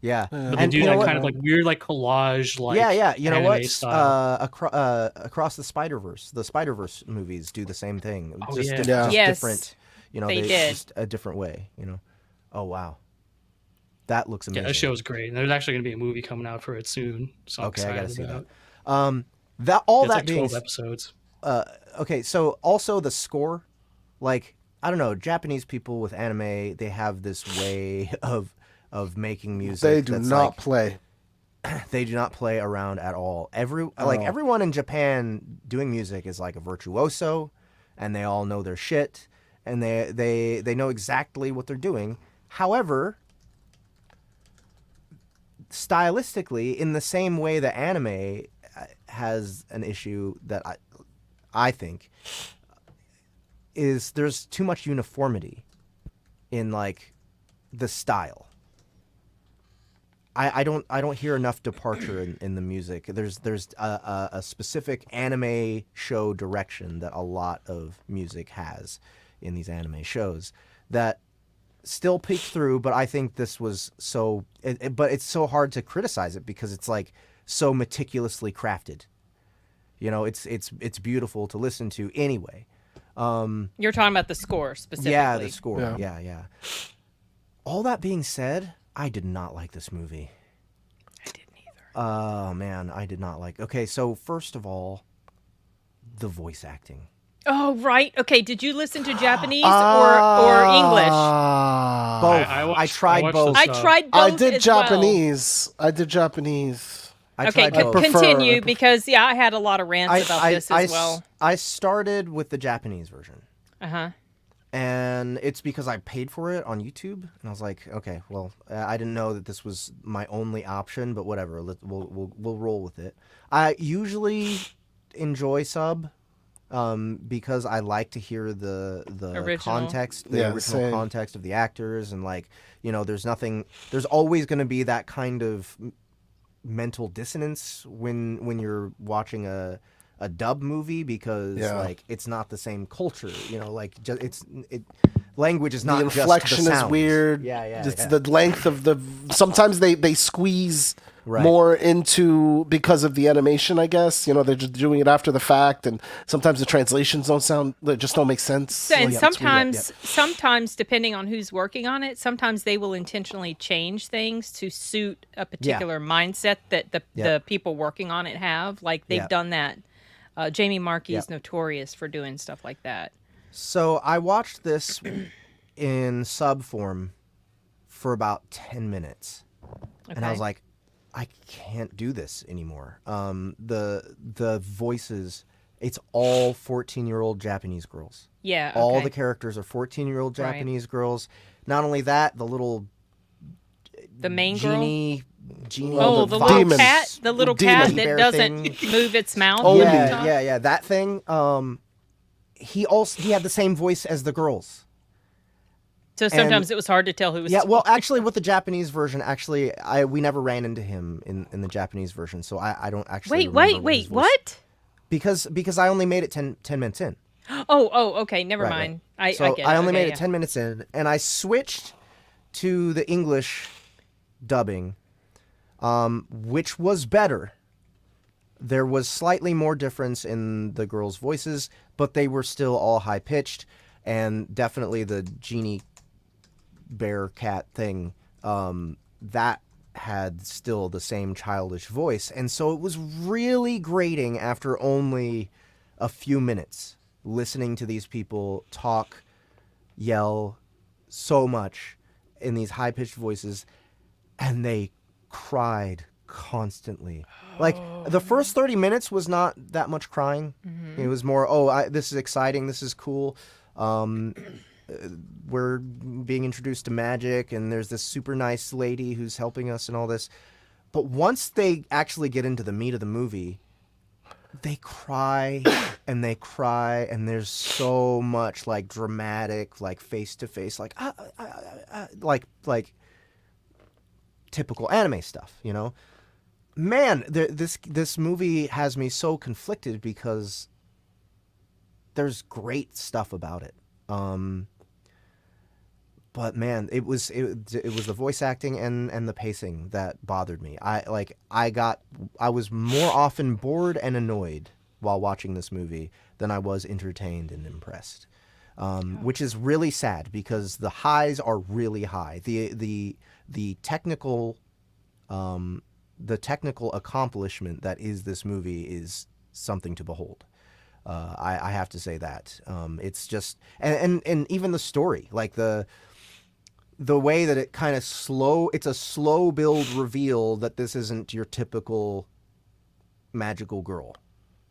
Yeah, But they do that kind of like weird, like collage, like yeah. You know what? style. Across the Spider-Verse movies do the same thing. Oh, Just, yeah. just Yes, different. You know, they did. just a different way. You know. Oh wow, that looks amazing. Yeah, that show is great. And there's actually going to be a movie coming out for it soon. So I'm Okay, I gotta excited see about. that. That It's like being 12 episodes. okay, so also the score, like I don't know, Japanese people with anime, they have this way of making music. They do that's not play. They do not play around at all. Everyone in Japan doing music is like a virtuoso, and they all know their shit, and they know exactly what they're doing. However, stylistically, in the same way that anime has an issue that I think is there's too much uniformity in like the style. I don't hear enough departure in the music. There's a specific anime show direction that a lot of music has in these anime shows that still peek through, but I think this was but it's so hard to criticize it because it's like so meticulously crafted. You know, it's beautiful to listen to anyway. You're talking about the score specifically. Yeah, the score. Yeah. Yeah. All that being said, I did not like this movie. I didn't either. Oh man, I did not like. Okay, so first of all, the voice acting. Oh right. Okay. Did you listen to Japanese or English? Both. I tried watched both. I tried both. I did as well. Japanese. I did Japanese. Okay, tried both. continue because I had a lot of rants about this as well. I started with the Japanese version. Uh-huh. And it's because I paid for it on YouTube, and I was like, okay, well, I didn't know that this was my only option, but whatever, we'll roll with it. I usually enjoy sub, because I like to hear the Original. context, the original same. context of the actors, and like, you know, there's always going to be that kind of mental dissonance when you're watching a dub movie because like it's not the same culture, you know, like language is not the inflection just the is sounds. weird. Yeah. It's the length of sometimes they squeeze more into because of the animation, I guess. You know, they're just doing it after the fact, and sometimes the translations they just don't make sense. And sometimes, depending on who's working on it, sometimes they will intentionally change things to suit a particular mindset that the people working on it have. Like they've done that. Jamie Markey is notorious for doing stuff like that. So I watched this in sub form for about 10 minutes. Okay. And I was like, I can't do this anymore. The voices, it's all 14-year-old Japanese girls. Yeah. Okay. All the characters are 14-year-old Japanese girls. Not only that, the main genie. Oh, the little cat, cat that doesn't move its mouth. Oh, yeah, that thing. He had the same voice as the girls. So sometimes it was hard to tell who was. Yeah, well, actually, with the Japanese version, we never ran into him in the Japanese version, so I don't actually. Wait, what? Because I only made it 10 minutes in. Oh, okay, never mind. Right. I only made it 10 minutes in, and I switched to the English dubbing, which was better. There was slightly more difference in the girls' voices, but they were still all high pitched, and definitely the genie bear cat thing that had still the same childish voice, and so it was really grating after only a few minutes listening to these people talk, yell so much in these high pitched voices, and they cried constantly. Like the first 30 minutes was not that much crying. Mm-hmm. It was more, this is exciting, this is cool. We're being introduced to magic, and there's this super nice lady who's helping us and all this. But once they actually get into the meat of the movie, they cry and they cry, and there's so much like dramatic, like face to face, like like typical anime stuff, you know. Man, this movie has me so conflicted because there's great stuff about it. But man, it was the voice acting and the pacing that bothered me. I was more often bored and annoyed while watching this movie than I was entertained and impressed. Which is really sad because the highs are really high. The technical accomplishment that is this movie is something to behold. I have to say that. It's just and even the story, like the way that it kind of it's a slow build reveal that this isn't your typical magical girl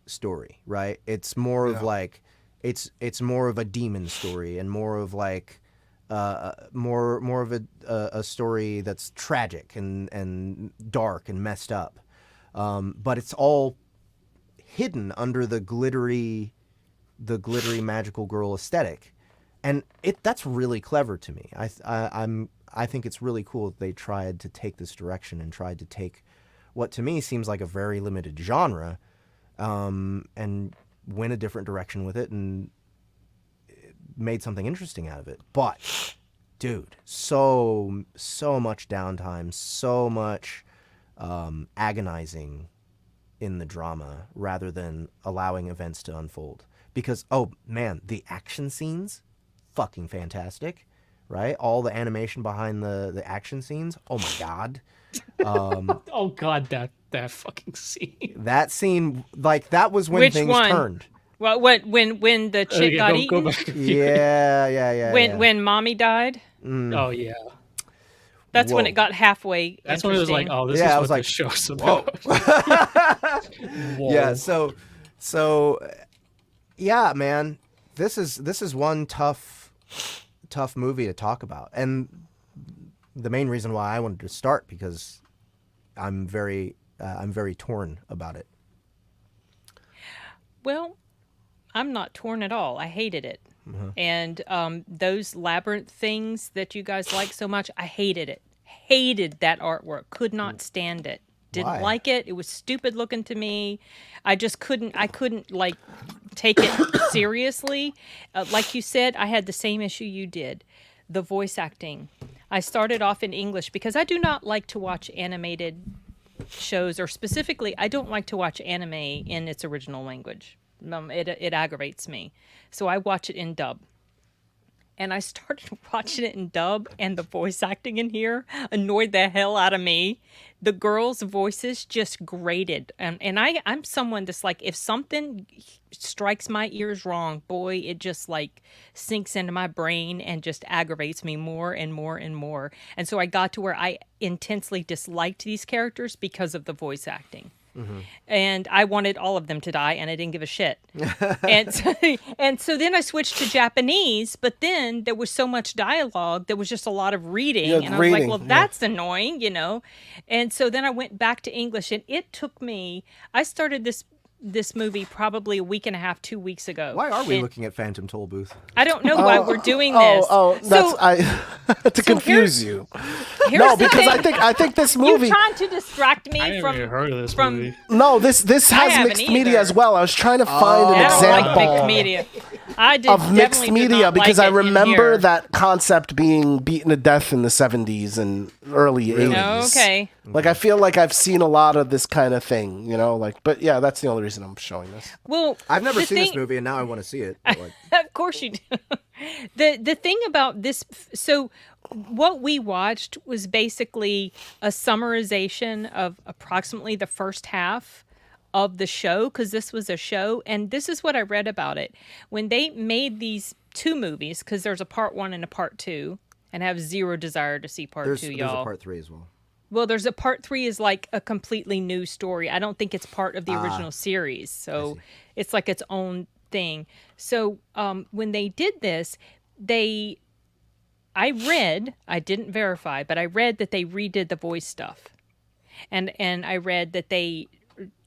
story, right? It's more of like it's more of a demon story and more of like more of a story that's tragic and dark and messed up, but it's all hidden under the glittery magical girl aesthetic, and that's really clever to me. I think it's really cool that they tried to take this direction and tried to take what to me seems like a very limited genre, and went a different direction with it and made something interesting out of it. But dude, so much downtime, so much agonizing in the drama rather than allowing events to unfold. Because oh man, the action scenes, fucking fantastic, right? All the animation behind the action scenes, oh my god. Oh god, that fucking scene. That scene, like, that was when Which things one? turned. Well, when the chick got eaten? Go back. Yeah. When mommy died? Oh yeah. That's when Whoa. it got halfway. That's when it was like, oh, this Yeah, I is was what like, this show's about. Whoa. Yeah, so yeah, man. This is one tough movie to talk about. And the main reason why I wanted to start, because I'm very torn about it. Well, I'm not torn at all. I hated it. And those labyrinth things that you guys like so much, I hated it. Hated that artwork. Could not stand it. Didn't Why? like it. It was stupid looking to me. I just couldn't like take it seriously. Like you said, I had the same issue you did. The voice acting. I started off in English because I do not like to watch animated shows, or specifically, I don't like to watch anime in its original language. It aggravates me. So I watch it in dub. And I started watching it in dub, and the voice acting in here annoyed the hell out of me. The girls' voices just grated. And I'm someone that's like, if something strikes my ears wrong, boy, it just like sinks into my brain and just aggravates me more and more and more. And so I got to where I intensely disliked these characters because of the voice acting. Mm-hmm. And I wanted all of them to die, and I didn't give a shit. and so then I switched to Japanese, but then there was so much dialogue, there was just a lot of reading, and I was like, well, that's annoying, you know. And so then I went back to English, and it took me, I started this movie probably a week and a half, 2 weeks ago. Why are we looking at Phantom Tollbooth? I don't know why we're doing this. To confuse you. No, because I think this movie. You're trying to distract me I never even heard of this movie. No, this has mixed media as well. I was trying to find an example. I don't like mixed media. Of mixed media because I remember that concept being beaten to death in the 70s and early 80s. Okay. Like, I feel like I've seen a lot of this kind of thing, you know, like, but yeah, that's the only reason I'm showing this. Well, I've never seen this movie, and now I want to see it. Like... Of course you do. The thing about this, so what we watched was basically a summarization of approximately the first half of the show, because this was a show, and this is what I read about it. When they made these two movies, because there's a part 1 and a part 2, and I have zero desire to see part 2, y'all. There's a part 3 as well. Well, there's a part 3 is like a completely new story. I don't think it's part of the original series, so it's like its own thing. So when they did this, I didn't verify, but I read that they redid the voice stuff, and I read that they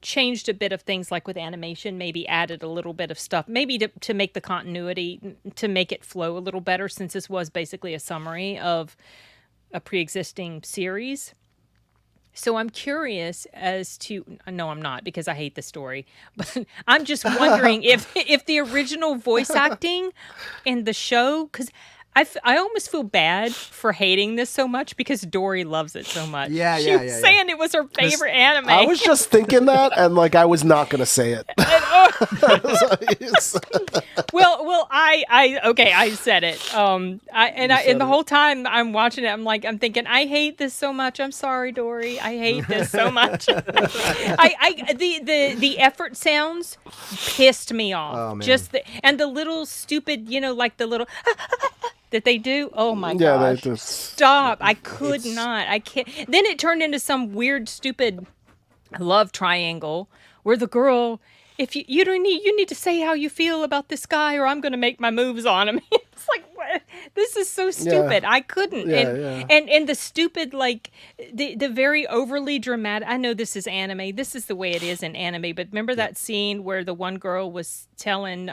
changed a bit of things, like with animation, maybe added a little bit of stuff, maybe to make the continuity, to make it flow a little better, since this was basically a summary of a pre-existing series. So I'm curious as to, no, I'm not, because I hate the story, but I'm just wondering if the original voice acting in the show, because I almost feel bad for hating this so much because Dory loves it so much. Yeah, she was saying it was her favorite anime. I was just thinking that, and like I was not gonna say it. well, I said it. And the whole time I'm watching it, I'm thinking, I hate this so much. I'm sorry, Dory. I hate this so much. The effort sounds pissed me off. Oh, man. Just and the little stupid, like the little that they do. Oh my gosh! Stop! I could not. I can't. Then it turned into some weird, stupid love triangle where the girl, if you need to say how you feel about this guy, or I'm going to make my moves on him. It's like, what? This is so stupid. I couldn't. And the stupid, like the very overly dramatic. I know this is anime. This is the way it is in anime. But remember that scene where the one girl was telling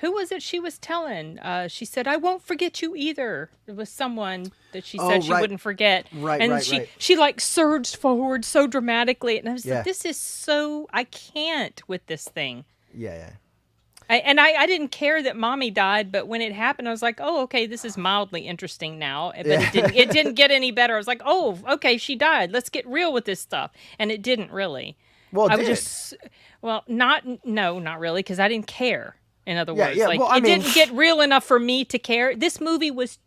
who was it she was telling? She said, I won't forget you either. It was someone that she said she wouldn't forget. And she like surged forward so dramatically. And I was like, this is so, I can't with this thing. Yeah. I didn't care that mommy died, but when it happened, I was like, oh, okay, this is mildly interesting now. But it didn't get any better. I was like, oh, okay, she died. Let's get real with this stuff. And it didn't really. Well, not really, because I didn't care. In other words, didn't get real enough for me to care. This movie was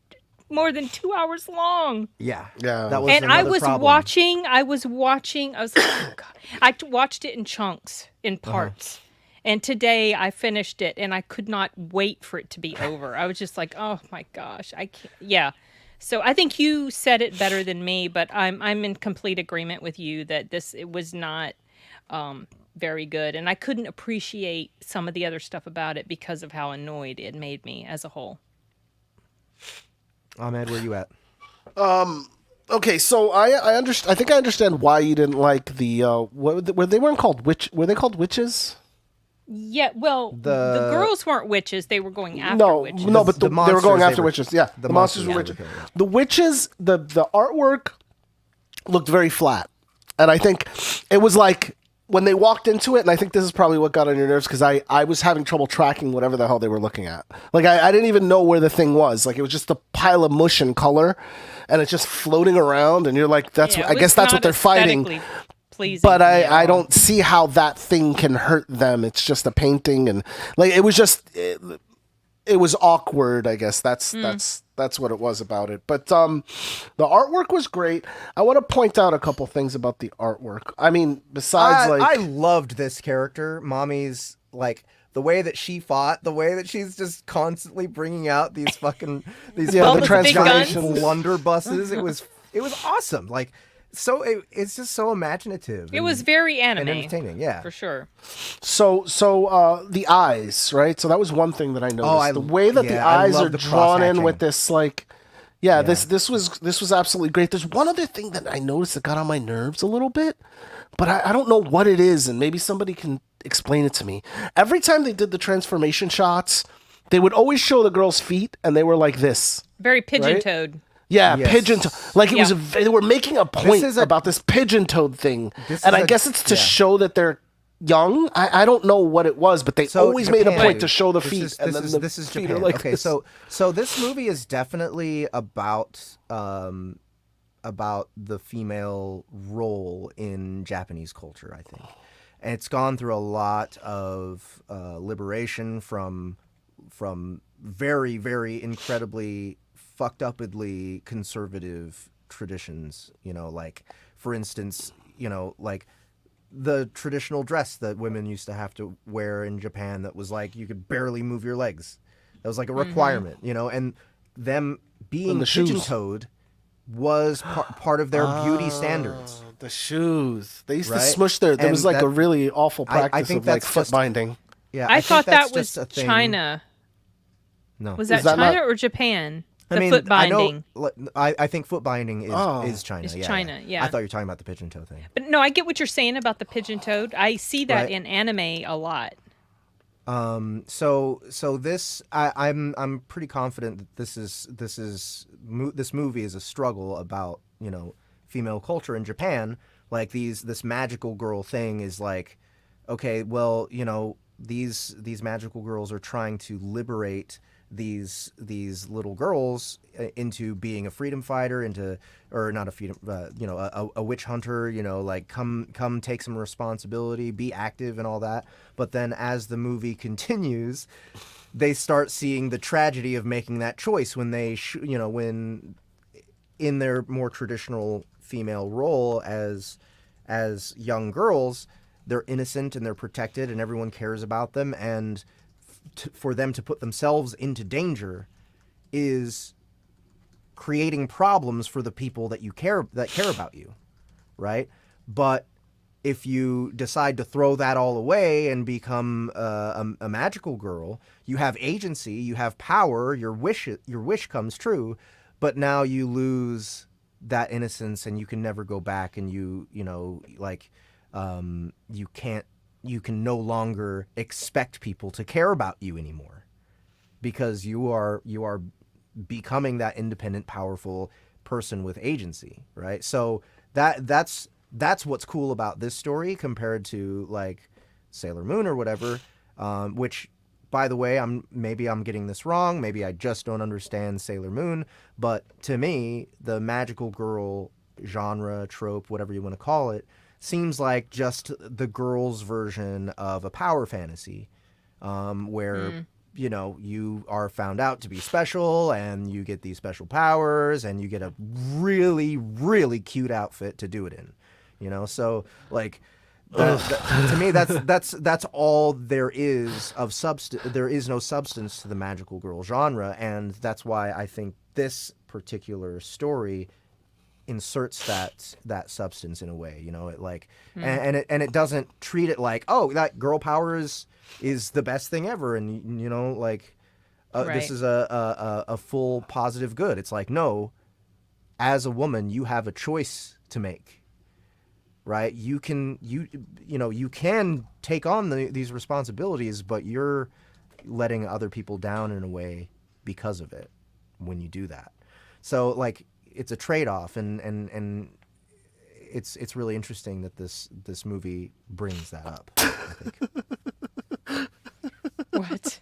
more than 2 hours long. Yeah. That was I was watching. I was like, oh God. I watched it in chunks, in parts. And today I finished it, and I could not wait for it to be over. I was just like, oh my gosh, I can't. Yeah. So I think you said it better than me, but I'm in complete agreement with you that it was not very good, and I couldn't appreciate some of the other stuff about it because of how annoyed it made me as a whole. Ahmed, where you at? Okay, so I understand. I think I understand why you didn't like the they weren't called were they called witches? Yeah, well, the girls weren't witches; they were going after witches. No, but they were going after witches. Yeah, the monsters were witches. The witches, the artwork looked very flat, and I think it was like when they walked into it, and I think this is probably what got on your nerves, because I was having trouble tracking whatever the hell they were looking at. Like, I didn't even know where the thing was. Like, it was just a pile of mush and color, and it's just floating around, and you're like, I guess that's what they're fighting. Pleasing, but I don't see how that thing can hurt them. It's just a painting, and like, it was just... It was awkward, I guess. That's what it was about it. But the artwork was great. I want to point out a couple things about the artwork. I mean, besides I loved this character, Mommy's, like the way that she fought, the way that she's just constantly bringing out these fucking the transformation blunderbusses. It was awesome. Like, so it's just so imaginative. It was very anime and entertaining, yeah, for sure. So the eyes, right? So that was one thing that I noticed. The way that the eyes are drawn in with this, like, this was absolutely great. There's one other thing that I noticed that got on my nerves a little bit, but I don't know what it is, and maybe somebody can explain it to me. Every time they did the transformation shots, they would always show the girl's feet, and they were like this, very pigeon-toed. Right? Yeah, pigeon-toed. Like, it was they were making a point about this pigeon-toed thing. And I guess it's to show that they're young. I don't know what it was, but they always made a point to show the feet. This is Japan. Like, okay, so this movie is definitely about the female role in Japanese culture, I think. And it's gone through a lot of liberation from very, very incredibly fucked upedly conservative traditions, like, for instance, like the traditional dress that women used to have to wear in Japan that was like you could barely move your legs. That was like a requirement, and them being pigeon-toed was part of their beauty standards. The shoes. They used to smush there was like a really awful practice of like foot binding. Yeah, I thought that was China. No. Was that China or Japan? Foot binding. I think foot binding is China. It's China, yeah. I thought you were talking about the pigeon-toe thing. But no, I get what you're saying about the pigeon-toed. I see that in anime a lot. So this, I'm pretty confident that this movie is a struggle about, female culture in Japan. Like, this magical girl thing is like, okay, well, these magical girls are trying to liberate these little girls into being a freedom fighter, or not a freedom, a witch hunter, like come take some responsibility, be active and all that. But then as the movie continues, they start seeing the tragedy of making that choice when they, when in their more traditional female role as young girls, they're innocent and they're protected and everyone cares about them, and for them to put themselves into danger is creating problems for the people that care about you, right? But if you decide to throw that all away and become a magical girl, you have agency, you have power, your wish comes true, but now you lose that innocence and you can never go back, and you can no longer expect people to care about you anymore, because you are becoming that independent, powerful person with agency, right? So that's what's cool about this story compared to like Sailor Moon or whatever, which, by the way, maybe I'm getting this wrong, maybe I just don't understand Sailor Moon, but to me, the magical girl genre, trope, whatever you want to call it, seems like just the girls' version of a power fantasy, where you are found out to be special and you get these special powers and you get a really, really cute outfit to do it in. So like to me, that's all there is of substance. There is no substance to the magical girl genre, and that's why I think this particular story inserts that substance in a way. It like and it doesn't treat it like, oh, that girl power is the best thing ever, and like right. This is a full positive good. It's like, no, as a woman, you have a choice to make. Right, you can take on these responsibilities, but you're letting other people down in a way because of it when you do that. So like it's a trade-off, and it's really interesting that this movie brings that up, I think. What?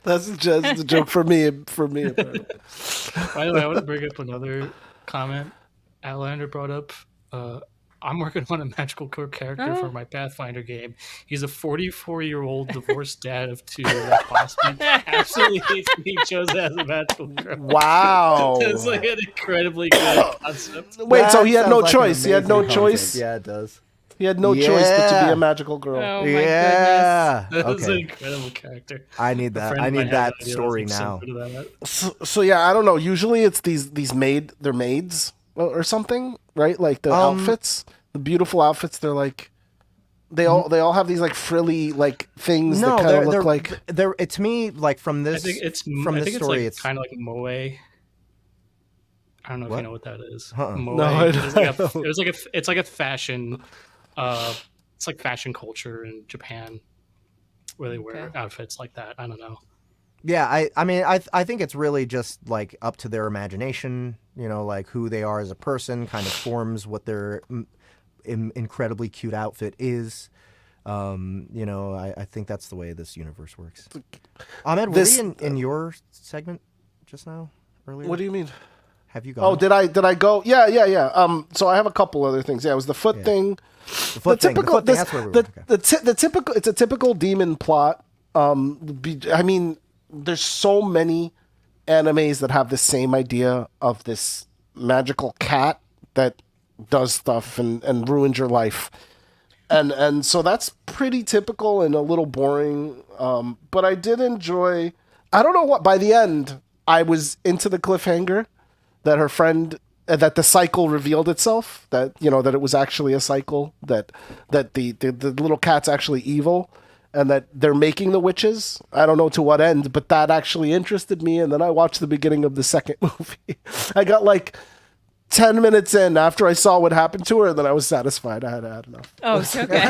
That's just a joke for me. Apparently. By the way, I want to bring up another comment Outlander brought up. I'm working on a magical character for my Pathfinder game. He's a 44-year-old divorced dad of 2 that possibly absolutely hates being chosen as a magical girl. Wow. It's like an incredibly good concept. Wait, so he had no Like choice. He had no concept. choice. Yeah, it does. He had no choice but to be a magical girl. Oh my Yeah. goodness. That's an incredible character. I need that. I need that story now. So yeah, I don't know. Usually it's these they're maids or something, right? Like the outfits, the beautiful outfits. They're like, they all have these like frilly like things that kind of look like. To me, like from this, story, it's kind of like moe. I don't know if you know what that is. Moe. No, I don't. It's like a fashion. It's like fashion culture in Japan, where they wear outfits like that. I don't know. Yeah, I mean, I think it's really just like up to their imagination, like who they are as a person kind of forms what their incredibly cute outfit is. I think that's the way this universe works. Ahmed, were we in your segment just now earlier? What do you mean? Have you gone? Oh, did I go? Yeah. So I have a couple other things. Yeah, it was the foot thing. The foot thing. That's where we were. The typical. It's a typical demon plot. I mean, there's so many animes that have the same idea of this magical cat that does stuff and ruins your life. And so that's pretty typical and a little boring. But I did enjoy, I don't know what, by the end, I was into the cliffhanger that her friend, that the cycle revealed itself, that, that it was actually a cycle, that the little cat's actually evil, and that they're making the witches. I don't know to what end, but that actually interested me. And then I watched the beginning of the second movie. I got like 10 minutes in after I saw what happened to her, and then I was satisfied. I had enough. Oh, it's okay.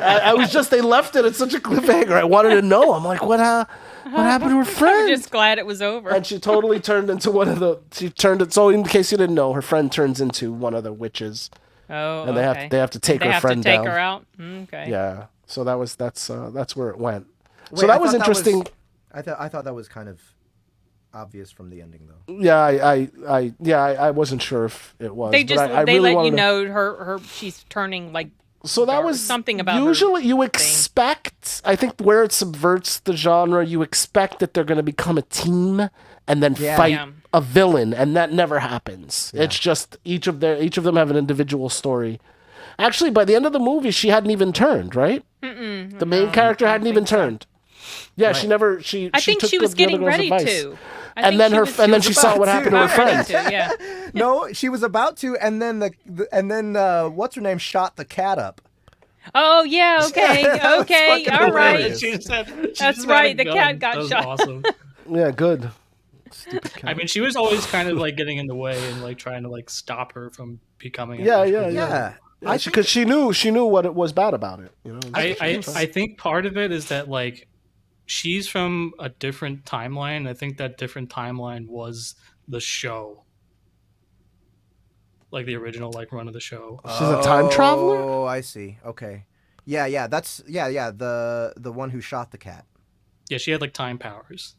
I was just, they left it at such a cliffhanger. I wanted to know. I'm like, what happened to her friend? I'm just glad it was over. And she totally turned into so in case you didn't know, her friend turns into one of the witches. Oh, and they have to take her friend down. They have to take her out? Okay. Yeah. So that's where it went. So that was interesting. I thought that was kind of obvious from the ending, though. Yeah, I wasn't sure if it was. They just I they really let you wanted know her she's turning like. So that dark, was something about usually her you thing. expect. I think where it subverts the genre, you expect that they're going to become a team and then fight a villain, and that never happens. It's just each of them have an individual story. Actually, by the end of the movie, she hadn't even turned, right? The main character hadn't even turned. Yeah, right. She never. I think she was getting ready to. And then she saw what happened to her friend. Yeah. No, she was about to, and then what's her name shot the cat up. Oh yeah, okay, all right. That's right. The cat got shot. Awesome. Yeah, good. Stupid cat. I mean, she was always kind of like getting in the way and like trying to like stop her from becoming. Yeah. Because she knew what it was bad about it. You know. I think part of it is that like. She's from a different timeline. I think that different timeline was the show, like the original like run of the show. She's a time traveler. Oh, I see. Okay, yeah. That's the one who shot the cat. Yeah, she had like time powers.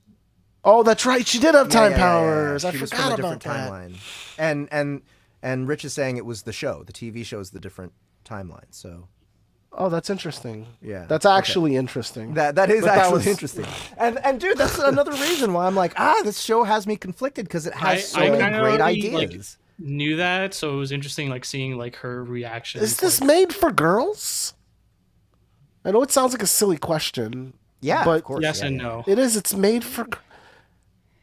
Oh, that's right. She did have time powers. Yeah. I she forgot was from a about different that. timeline. And Rich is saying it was the show. The TV show is the different timeline. So. Oh, that's interesting. Yeah, that's actually interesting. That is actually interesting. And dude, that's another reason why I'm like, this show has me conflicted because it has so many great ideas. Like, knew that, so it was interesting, like seeing like her reaction. Is this made for girls? I know it sounds like a silly question. Yeah, but of course. Yes and no. It is. It's made for.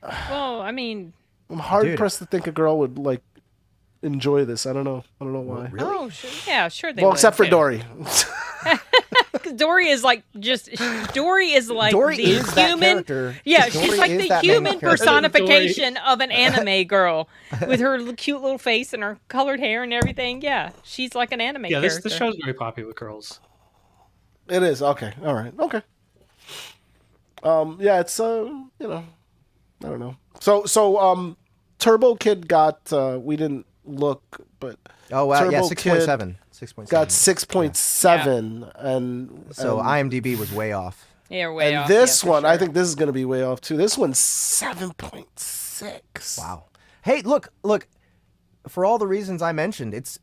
Well, I mean, I'm hard pressed to think a girl would like enjoy this. I don't know why. Really? Oh, sure they well, would. except for Dory. Dory is like Dory is like Dory the is that human. character. Yeah, Dory she's like is the that main human character. personification of an anime girl with her cute little face and her colored hair and everything. Yeah, she's like an anime character. Yeah, this show's very popular with girls. It is. Okay. All right. Okay. Yeah, it's I don't know. So TurboKid got we didn't look, but yeah, 6.7. 6.7. Got 6.7, and so IMDb was way off. Yeah, way off. And this one, sure. I think this is going to be way off too. This one's 7.6. Wow. Hey, look. For all the reasons I mentioned, it's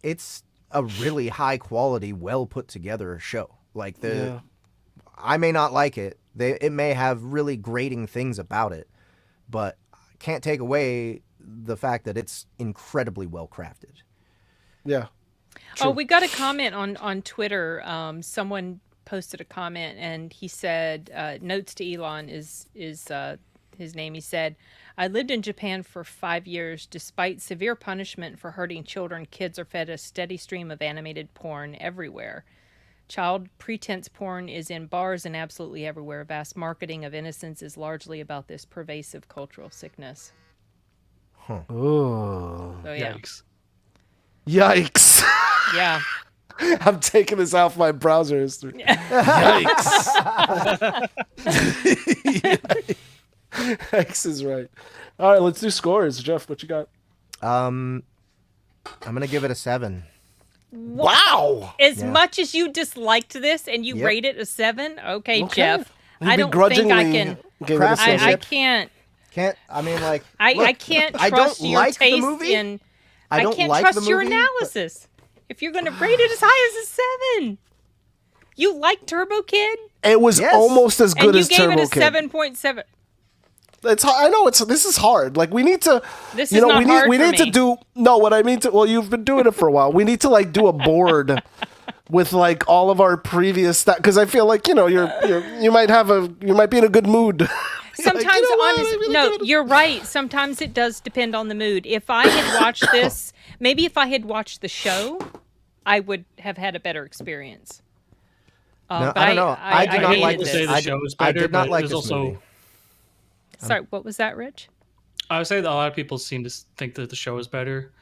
a really high quality, well put together show. Like I may not like it. It may have really grating things about it, but can't take away the fact that it's incredibly well crafted. Yeah. True. Oh, we got a comment on Twitter. Someone posted a comment and he said, "Notes to Elon is his name." He said, "I lived in Japan for 5 years. Despite severe punishment for hurting children, kids are fed a steady stream of animated porn everywhere. Child pretense porn is in bars and absolutely everywhere. Vast marketing of innocence is largely about this pervasive cultural sickness." Huh. Oh. So, yeah. Yikes. Yeah. I'm taking this off my browser history. Yikes. Yikes is right. All right, let's do scores. Jeff, what you got? I'm going to give it a 7. Wow. As much as you disliked this and you rate it a 7, okay, Jeff. You I don't think I can. I can't. I mean, like, I can't trust your like taste the movie. in. I can't like trust the your movie, analysis. If you're going to rate it as high as a 7, you like TurboKid? It was almost as good as TurboKid. And you gave it a 7.7. It's. I know this is hard. Like we need to. This is not hard we for need me. to do. No, what I mean to. Well, you've been doing it for a while. We need to like do a board with like all of our previous stuff because I feel like you might be in a good mood. Sometimes, you're right. Sometimes it does depend on the mood. If I had watched this, maybe if I had watched the show, I would have had a better experience. No, but I don't know. I did not like to this. say the show is better, I did not but like there's this movie. Sorry, what was that, Rich? I would say that a lot of people seem to think that the show is better,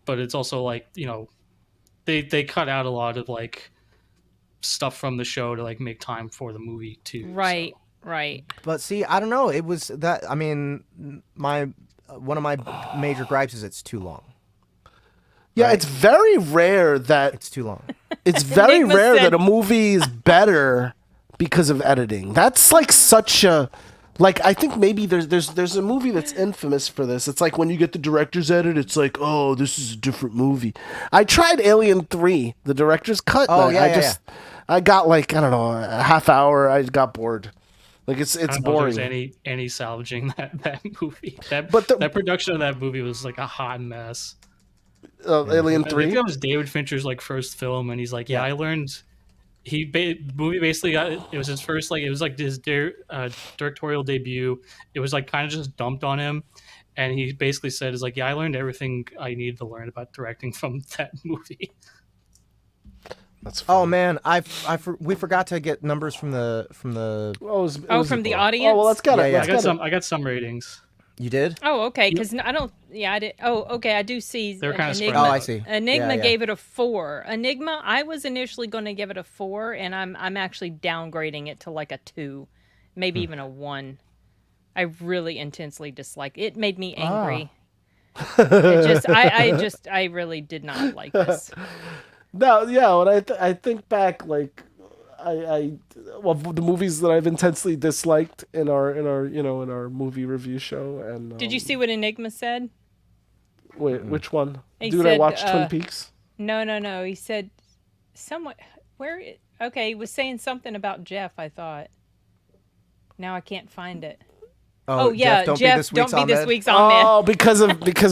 but it's also like they cut out a lot of like stuff from the show to like make time for the movie too. Right. Right. But see, I don't know. It was that. I mean, one of my major gripes is it's too long. Yeah, it's very rare that it's too long. It's very rare that a movie is better because of editing. That's like such a like I think maybe there's a movie that's infamous for this. It's like when you get the director's edit, it's like, oh, this is a different movie. I tried Alien 3, the director's cut. Oh, I got like, I don't know, a half hour. I got bored. Like it's I don't boring. know if there's any salvaging that movie. That production of that movie was like a hot mess. Alien 3. I think that was David Fincher's like first film, and he's like, I learned. Movie basically it was his first it was like his directorial debut. It was like kind of just dumped on him, and he basically said is like, I learned everything I needed to learn about directing from that movie. That's funny. Oh man, we forgot to get numbers from the from the audience. Oh well, let's get it. I got some ratings. You did? Oh, okay. Because I don't. Yeah, I did. Oh, okay. I do see. They're kind of Enigma. Oh, I see. Enigma gave it a 4. Enigma, I was initially going to give it a 4, and I'm actually downgrading it to like a 2, maybe even a 1. I really intensely dislike it. It made me angry. I really did not like this. No, yeah. When I think back, like the movies that I've intensely disliked in our movie review show. And did you see what Enigma said? Wait, which one? He Dude, said, I watched Twin Peaks. No. He said somewhat okay, he was saying something about Jeff, I thought. Now I can't find it. Oh yeah, Jeff, don't be this week's on med. Oh, because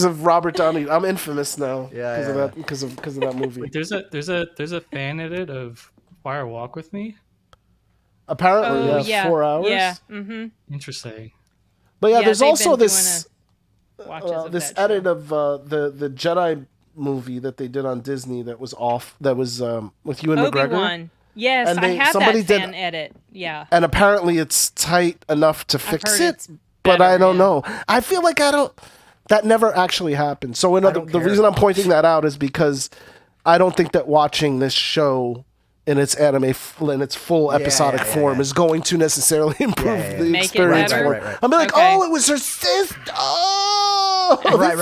of Robert Downey. I'm infamous now. Yeah, because of that movie. Wait, there's a fan edit of Fire Walk with Me. Apparently, 4 hours. Yeah. Mm-hmm. Interesting. But there's also this edit show. of the Jedi movie that they did on Disney that was off. That was with Ewan McGregor. Obi-Wan. Yes, and I had somebody that fan edit. Yeah. And apparently it's tight enough to fix it, but better, I don't know. I feel like that never actually happened. So the reason I'm pointing that out is because I don't think that watching this show in its in its full episodic form is going to necessarily improve the Make experience it better. for it. I'll be like, oh, it was her sister. Oh, right.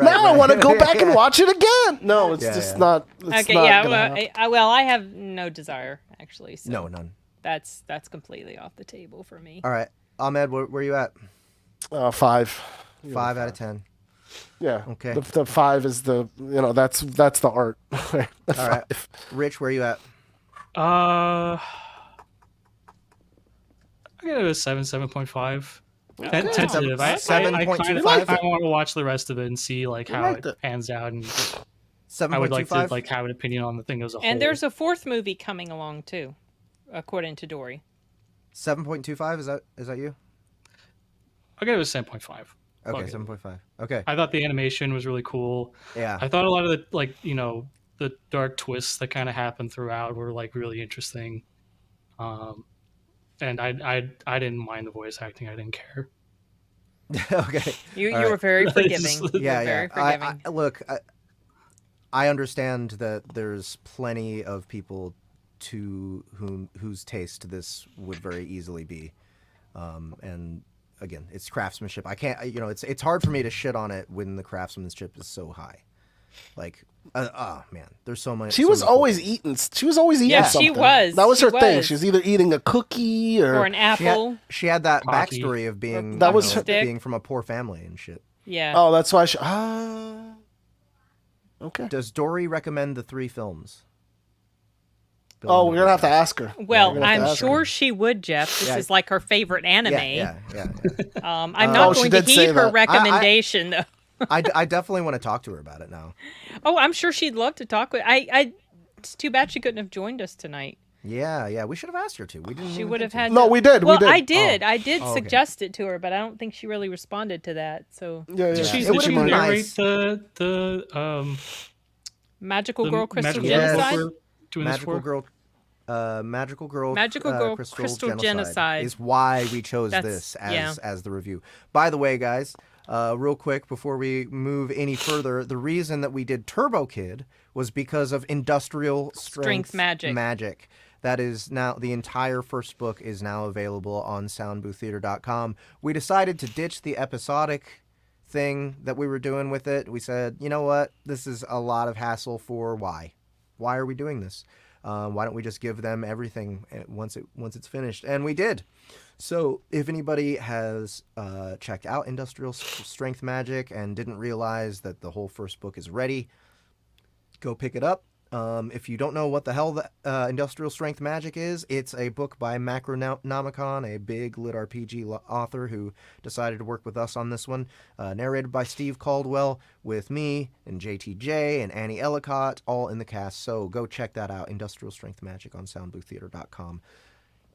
Now I want to go back and watch it again. No, it's just not. It's okay, not well, I have no desire actually. So no, none. That's completely off the table for me. All right, Ahmed, where are you at? 5. 5 out of 10. Yeah. Okay. The 5 is that's the art. All right. Rich, where are you at? I give it a 7.5. Tentative. I kind of want to watch the rest of it and see like how it pans out, and I would like to like have an opinion on the thing as a whole. And there's a 4th movie coming along too, according to Dory. 7.25. Is that you? I'll give it a 7.5. Okay, 7.5. Okay. I thought the animation was really cool. Yeah. I thought a lot of the the dark twists that kind of happened throughout were like really interesting. And I didn't mind the voice acting. I didn't care. Okay. You were very forgiving. Yeah. Very forgiving. Look, I understand that there's plenty of people whose taste this would very easily be, and again, it's craftsmanship. I can't, it's hard for me to shit on it when the craftsmanship is so high. Like, man, there's so much. She was always eating. She was always eating. Yeah, something. she was. That was her thing. She was either eating a cookie or an apple. She had that Cocky. backstory of being being from a poor family and shit. Yeah. Oh, that's why she. Okay. Does Dory recommend the 3 films? Oh, we're gonna have to ask her. Well, I'm sure she would, Jeff. This is like her favorite anime. Yeah. I'm not going to heed her recommendation, though. I definitely want to talk to her about it now. Oh, I'm sure she'd love to talk with. It's too bad she couldn't have joined us tonight. Yeah. We should have asked her to. We didn't. She would have had. No, we did. Well, we did. I did suggest it to her, but I don't think she really responded to that. So yeah. Did she narrate nice. the Magical Girl Crystal Genocide? Genocide? Magical Girl Crystal Genocide is why we chose this as the review. By the way, guys, real quick before we move any further, the reason that we did TurboKid was because of industrial strength magic. That is now, the entire first book is now available on soundbooththeater.com. We decided to ditch the episodic thing that we were doing with it. We said, you know what? This is a lot of hassle for why? Why are we doing this? Why don't we just give them everything once it's finished? And we did. So if anybody has checked out Industrial Strength Magic and didn't realize that the whole first book is ready, go pick it up. If you don't know what the hell the, Industrial Strength Magic is, it's a book by Macronomicon, a big LitRPG author who decided to work with us on this one. Narrated by Steve Caldwell, with me and JTJ and Annie Ellicott, all in the cast. So go check that out, Industrial Strength Magic on soundbooththeater.com.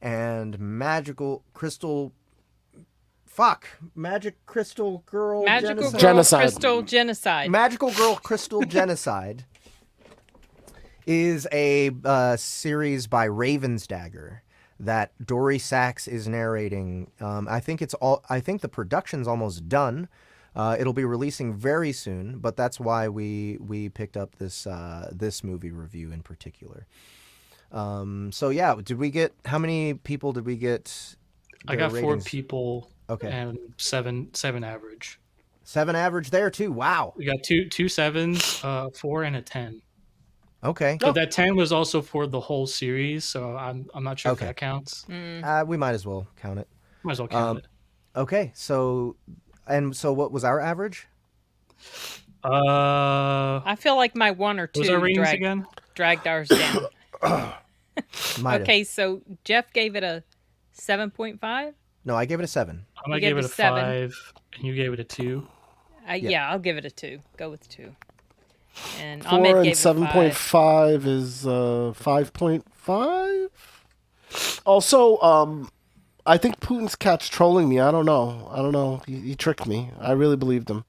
And Magical Crystal Girl Genocide. Crystal Genocide. Magical Girl Crystal Genocide is a series by Ravensdagger that Dory Sachs is narrating. I think the production's almost done. It'll be releasing very soon, but that's why we picked up this movie review in particular. So yeah, how many people did we get? I got ratings? 4 people. Okay. And seven average. 7 average there too. Wow. We got two 7s, 4 and a 10. Okay. But that 10 was also for the whole series, so I'm not sure if that counts. We might as well count it. Might as well count it. Okay. So what was our average? I feel like my 1 or 2 was our ratings again? Dragged ours down. Okay, so Jeff gave it a 7.5. No, I gave it a 7. I gave it a 5, and you gave it a 2. Yeah, I'll give it a 2. Go with 2. And 4 Ahmed and gave 7.5 is 5.5. Also, I think Putin's cat's trolling me. I don't know. He tricked me. I really believed him.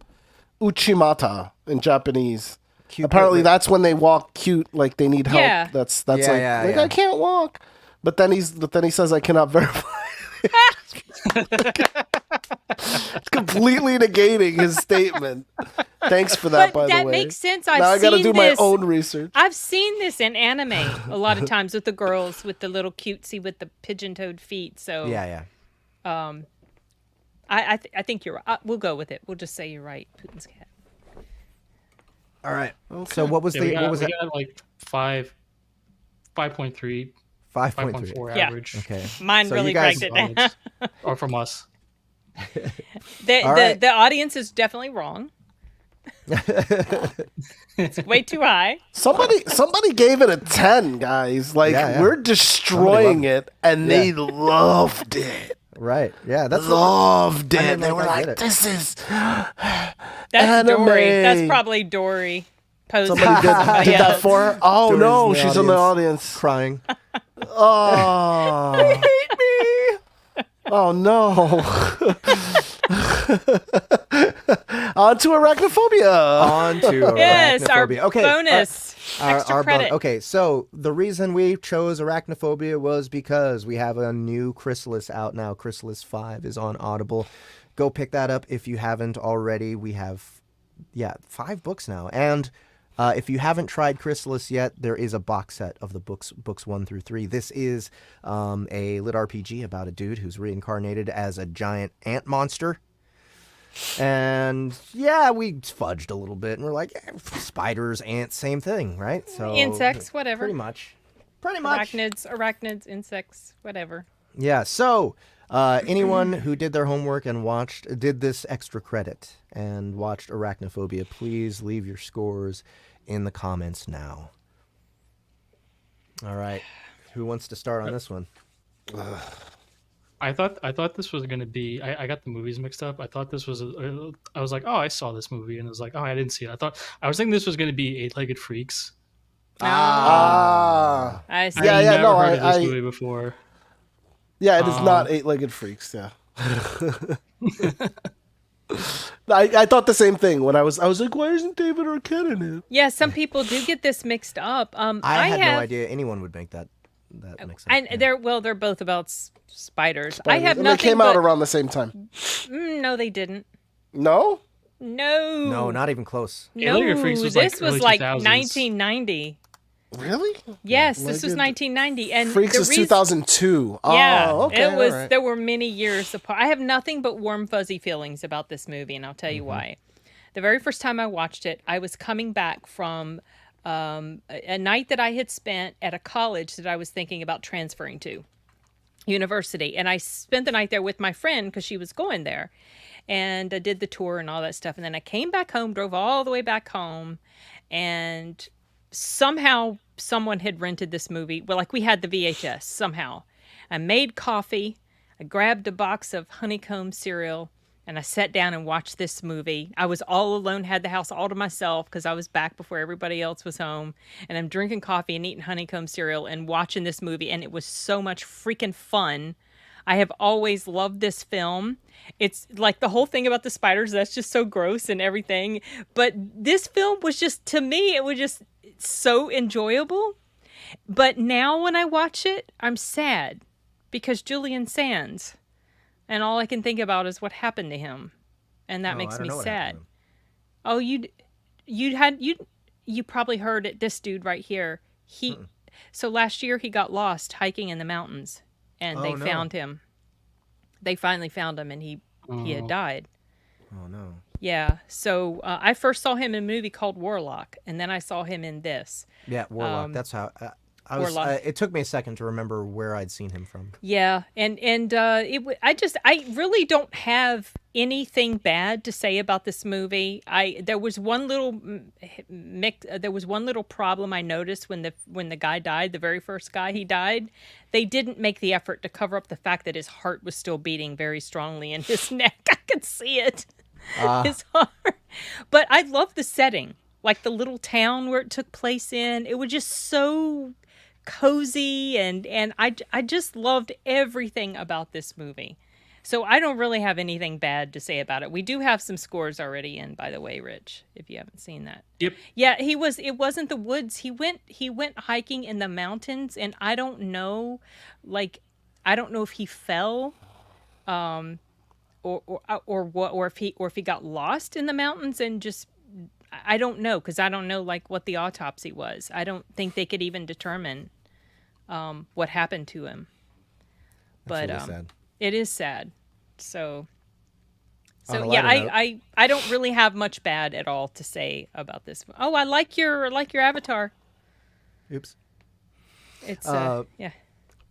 Uchimata in Japanese. Cute. Apparently, that's when they walk cute, like they need help. Yeah. That's Yeah, I can't walk. But then he says I cannot verify. It's completely negating his statement. Thanks for that, by the way. That makes sense. Now I got to do my own research. I've seen this in anime a lot of times with the girls with the little cutesy with the pigeon-toed feet. So Yeah. I think you're right. We'll go with it. We'll just say you're right. Putin's cat. All right. Okay. So what was we got like 5.3, 5.3. 5.4 average. Okay. Mine So really you guys- dragged it down. Or from us. The audience is definitely wrong. It's way too high. Somebody gave it a 10, guys. Like we're destroying it, and they loved it. Right. Yeah. That's Loved it. I mean, They were I get like, it. "This is That's anime." Dory. That's probably Dory. Posing. Somebody did that for her. Oh Dory's no, in the she's in the audience. crying. Oh, hate me. Oh no. On to Arachnophobia. On to Yes, our Arachnophobia. Okay. bonus. Extra credit. Okay, so the reason we chose Arachnophobia was because we have a new Chrysalis out now. Chrysalis 5 is on Audible. Go pick that up if you haven't already. We have, 5 books now. And if you haven't tried Chrysalis yet, there is a box set of the books 1 through 3. This is a lit RPG about a dude who's reincarnated as a giant ant monster. And we fudged a little bit, and we're like, spiders, ants, same thing, right? So Insects, whatever. Pretty much. Arachnids, insects, whatever. Yeah. So anyone who did their homework and did this extra credit and watched Arachnophobia, please leave your scores in the comments now. All right. Who wants to start on this one? I thought this was gonna be. I got the movies mixed up. I thought this was. I was like, oh, I saw this movie, and it was like, oh, I didn't see it. I was thinking this was gonna be Eight-Legged Freaks. Ah. I see. Yeah, I've never no, heard of this movie before. Yeah, it is not Eight-Legged Freaks. Yeah. I thought the same thing when I was like, why isn't David Arquette in it? Yeah, some people do get this mixed up. I had no idea anyone would make that mix up. And they're both about spiders. I have And nothing. They came out around the same time. No, they didn't. No? No, not even close. No, Eight-Legged Freaks was this like was early like 2000s. 1990. Really? Yes, this was 1990, and Freaks the is reason, 2002. Yeah, Oh, okay. it was. all right. There were many years apart. I have nothing but warm, fuzzy feelings about this movie, and I'll tell you why. The very first time I watched it, I was coming back from a night that I had spent at a college that I was thinking about transferring to, university. And I spent the night there with my friend because she was going there. And I did the tour and all that stuff. And then I came back home, drove all the way back home. And somehow someone had rented this movie. Well, like we had the VHS somehow. I made coffee. I grabbed a box of honeycomb cereal. And I sat down and watched this movie. I was all alone, had the house all to myself because I was back before everybody else was home. And I'm drinking coffee and eating honeycomb cereal and watching this movie. And it was so much freaking fun. I have always loved this film. It's like the whole thing about the spiders, that's just so gross and everything. But this film was just, to me, it was just so enjoyable. But now when I watch it, I'm sad because Julian Sands. And all I can think about is what happened to him, and that makes me sad. Oh, you probably heard it. This dude right here. So last year he got lost hiking in the mountains, and they found him. They finally found him, and he had died. Oh no. Yeah. So I first saw him in a movie called Warlock, and then I saw him in this. Yeah, Warlock. That's how. It took me a second to remember where I'd seen him from. Yeah, and I really don't have anything bad to say about this movie. There was one little problem I noticed when the guy died, the very first guy he died. They didn't make the effort to cover up the fact that his heart was still beating very strongly in his neck. I could see it, his heart. But I love the setting, like the little town where it took place in. It was just so cozy, and I just loved everything about this movie. So I don't really have anything bad to say about it. We do have some scores already in, by the way, Rich, if you haven't seen that. Yep. Yeah, it wasn't the woods. He went hiking in the mountains, and I don't know if he fell or what, or if he got lost in the mountains and just, I don't know, because I don't know like what the autopsy was. I don't think they could even determine what happened to him. But really sad. It is sad. So yeah, I don't really have much bad at all to say about this. Oh, I like your avatar. Oops. It's yeah.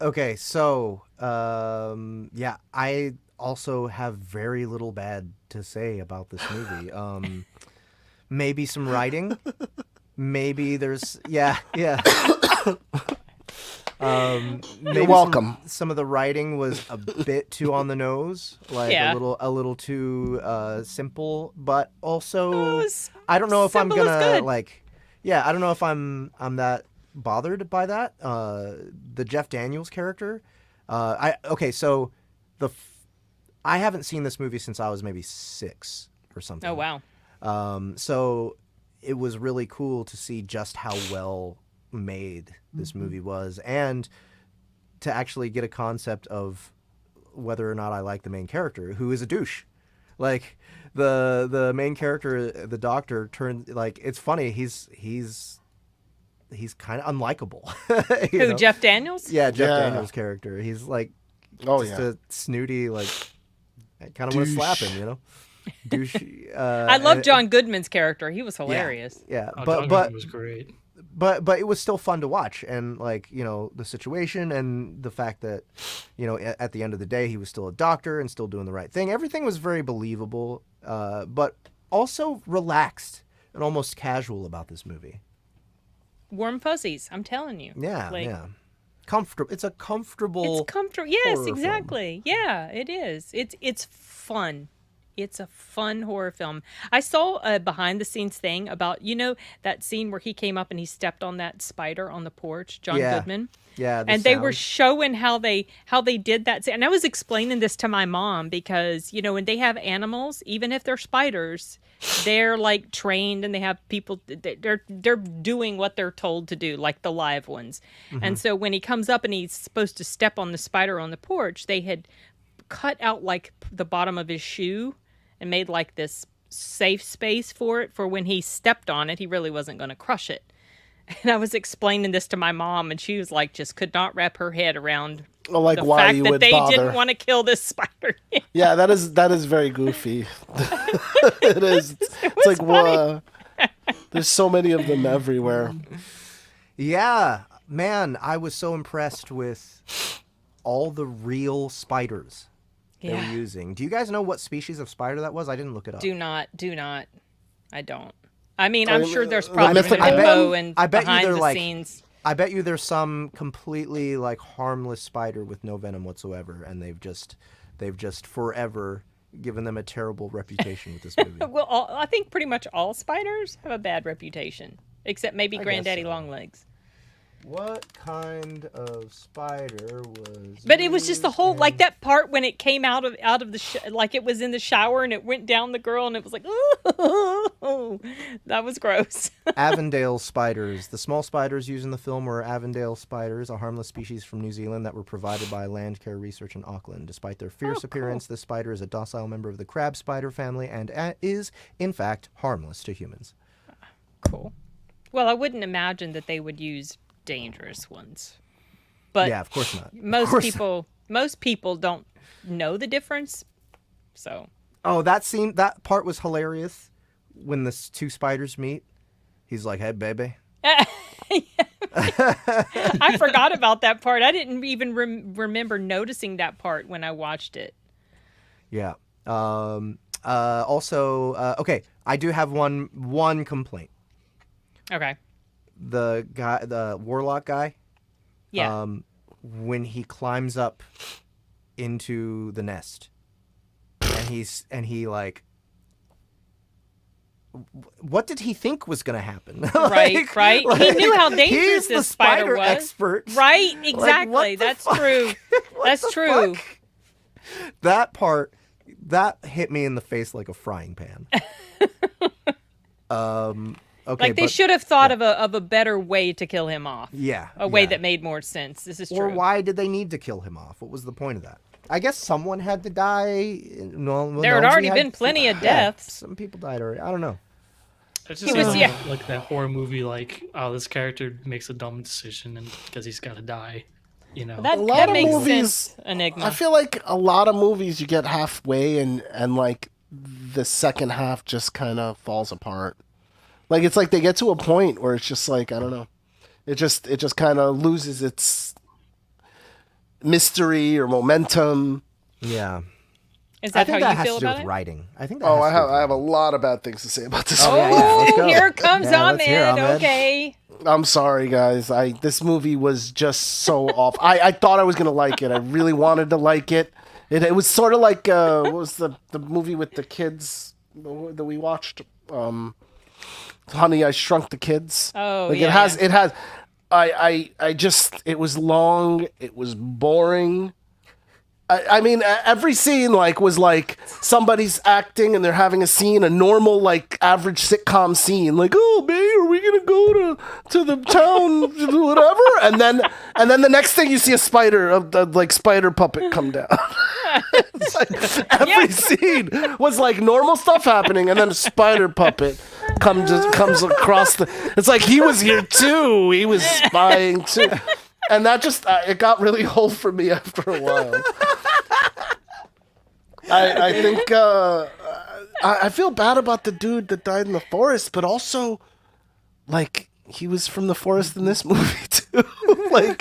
Okay, so yeah, I also have very little bad to say about this movie. Maybe some writing. Maybe there's yeah. You're welcome. Some of the writing was a bit too on the nose, like a little too simple, but also I don't know if I'm gonna like. Yeah, I don't know if I'm that bothered by that. The Jeff Daniels character. I haven't seen this movie since I was maybe 6 or something. Oh wow. So it was really cool to see just how well made this movie was, and to actually get a concept of whether or not I like the main character, who is a douche. Like the main character, the doctor, it's funny. He's kind of unlikable. Who, know? Jeff Daniels? Yeah, Jeff Daniels' character. He's like a snooty, like I kind of want to slap him, you know. Douche. I love John Goodman's character. He was hilarious. Yeah, John Goodman was great. But it was still fun to watch, and like, you know, the situation and the fact that, you know, at the end of the day he was still a doctor and still doing the right thing. Everything was very believable, but also relaxed and almost casual about this movie. Warm fuzzies, I'm telling you. Yeah, yeah. Comfortable. It's a comfortable. It's comfortable. Yes, exactly. Film. Yeah, it is. It's fun. It's a fun horror film. I saw a behind the scenes thing about, you know, that scene where he came up and he stepped on that spider on the porch, John Goodman. Yeah. And they were showing how they did that. And I was explaining this to my mom because, you know, when they have animals, even if they're spiders, they're like trained and they have people, they're doing what they're told to do, like the live ones. Mm-hmm. And so when he comes up and he's supposed to step on the spider on the porch, they had cut out like the bottom of his shoe and made like this safe space for it, for when he stepped on it, he really wasn't going to crush it. And I was explaining this to my mom, and she was like, just could not wrap her head around why the fact you that would they bother. Didn't want to kill this spider. Yeah, that is very goofy. It is. It's like, well, There's so many of them everywhere. Yeah, man, I was so impressed with all the real spiders they were using. Do you guys know what species of spider that was? I didn't look it up. Do not. I don't. I mean, I'm sure there's probably some info and behind the scenes. I bet you there's some completely like harmless spider with no venom whatsoever, and they've just forever given them a terrible reputation with this movie. Well, I think pretty much all spiders have a bad reputation, except maybe Granddaddy Longlegs. What kind of spider was? But it was just the whole like that part when it came out of the like it was in the shower and it went down the girl and it was like, ooh, that was gross. Avondale spiders. The small spiders used in the film were Avondale spiders, a harmless species from New Zealand that were provided by Landcare Research in Auckland. Despite their fierce appearance, this spider is a docile member of the crab spider family and is, in fact, harmless to humans. Cool. Well, I wouldn't imagine that they would use dangerous ones, but yeah, of course not. Most people don't know the difference. So that part was hilarious when the two spiders meet. He's like, "Hey, baby." I forgot about that part. I didn't even remember noticing that part when I watched it. Yeah. Also, okay, I do have one complaint. Okay. The warlock guy, yeah. When he climbs up into the nest, and he like, what did he think was gonna happen? Right. He knew how dangerous this spider was. Expert. Right, exactly. Like, that's true. That's true. That part that hit me in the face like a frying pan. Okay, like they should have thought of a better way to kill him off. Yeah. A way that made more sense. This is true. Or why did they need to kill him off? What was the point of that? I guess someone had to die. There had already been plenty of deaths. Some people died already. I don't know. It's just like that horror movie, like, oh, this character makes a dumb decision and because he's got to die. You know, that makes sense. Enigma. I feel like a lot of movies you get halfway and like the second half just kind of falls apart. Like it's like they get to a point where it's just like, I don't know, it just kind of loses its mystery or momentum. Yeah. Is that how you feel about it? Has to do with writing. I think. I have a lot of bad things to say about this. Oh, let's go. Here comes Ahmed. Okay. I'm sorry, guys. This movie was just so off. I thought I was gonna like it. I really wanted to like it. It was sort of like what was the movie with the kids that we watched? Honey, I Shrunk the Kids. Oh, like yeah. It has. I just. It was long. It was boring. I mean, every scene was like somebody's acting and they're having a scene, a normal like average sitcom scene, like, oh, babe, are we gonna go to the town, whatever, and then the next thing you see a spider puppet come down. It's like every scene was like normal stuff happening, and then a spider puppet comes across the. It's like he was here too. He was spying too. And that just, it got really old for me after a while. I think, I feel bad about the dude that died in the forest, but also, like, he was from the forest in this movie, too. Like,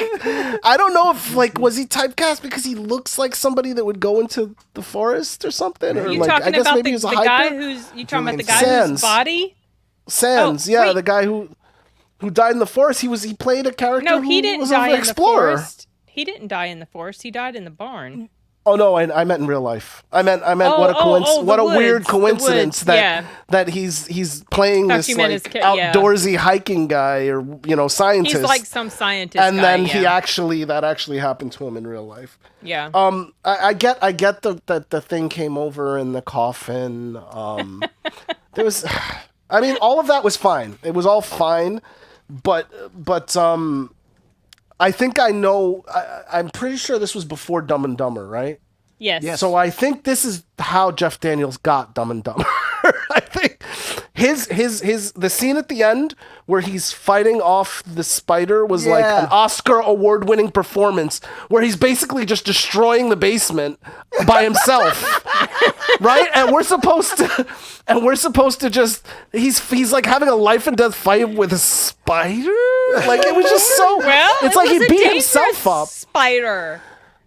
I don't know if, like, was he typecast because he looks like somebody that would go into the forest or something? Or, you like, talking I guess about maybe he was a hiker? You talking about the guy whose body? Sans, the guy who died in the forest. He played a character. No, he didn't was die an in explorer. the forest. He didn't die in the forest. He died in the barn. Oh no, I meant in real life. I meant what a weird coincidence that he's playing this like outdoorsy hiking guy or scientist. He's like some scientist and guy, then that actually happened to him in real life. Yeah. I get that the thing came over in the coffin. There was, I mean, all of that was fine. It was all fine, but I think I know. I'm pretty sure this was before Dumb and Dumber, right? Yes. So I think this is how Jeff Daniels got Dumb and Dumber. I think the scene at the end where he's fighting off the spider was like an Oscar award-winning performance where he's basically just destroying the basement by himself. Right? And we're supposed to just he's like having a life and death fight with a spider? Like it was just so it's like he beat himself up. Spider.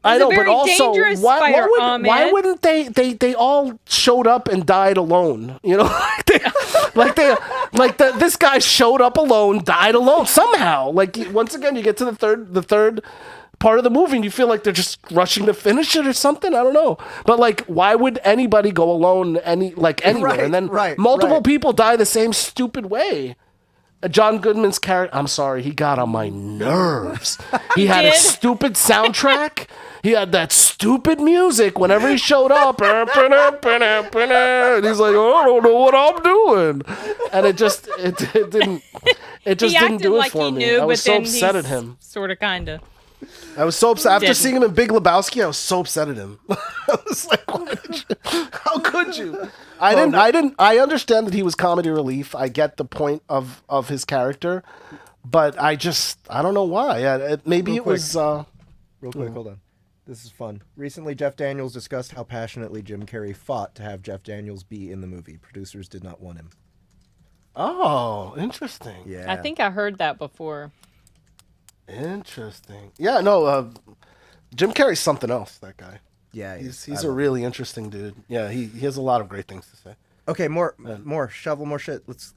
I know, but also, why wouldn't they all showed up and died alone? You know, this guy showed up alone, died alone somehow. Like once again, you get to the third part of the movie, and you feel like they're just rushing to finish it or something. I don't know, but like, why would anybody go alone anywhere? And then multiple people die the same stupid way. John Goodman's character, I'm sorry, he got on my nerves. He had a stupid soundtrack. He had that stupid music whenever he showed up. And he's like, oh, I don't know what I'm doing. And it just didn't do it for me. I was so upset at him. Sort of, kind of. I was so upset. After seeing him in Big Lebowski, I was so upset at him. I was like, how could you? I understand that he was comedy relief. I get the point of his character, but I don't know why. Maybe it was... Real quick, hold on. This is fun. Recently, Jeff Daniels discussed how passionately Jim Carrey fought to have Jeff Daniels be in the movie. Producers did not want him. Oh, interesting. Yeah. I think I heard that before. Interesting. Yeah, no, Jim Carrey's something else, that guy. Yeah. He's a really interesting dude. Yeah, he has a lot of great things to say. Okay, more shovel more shit. Let's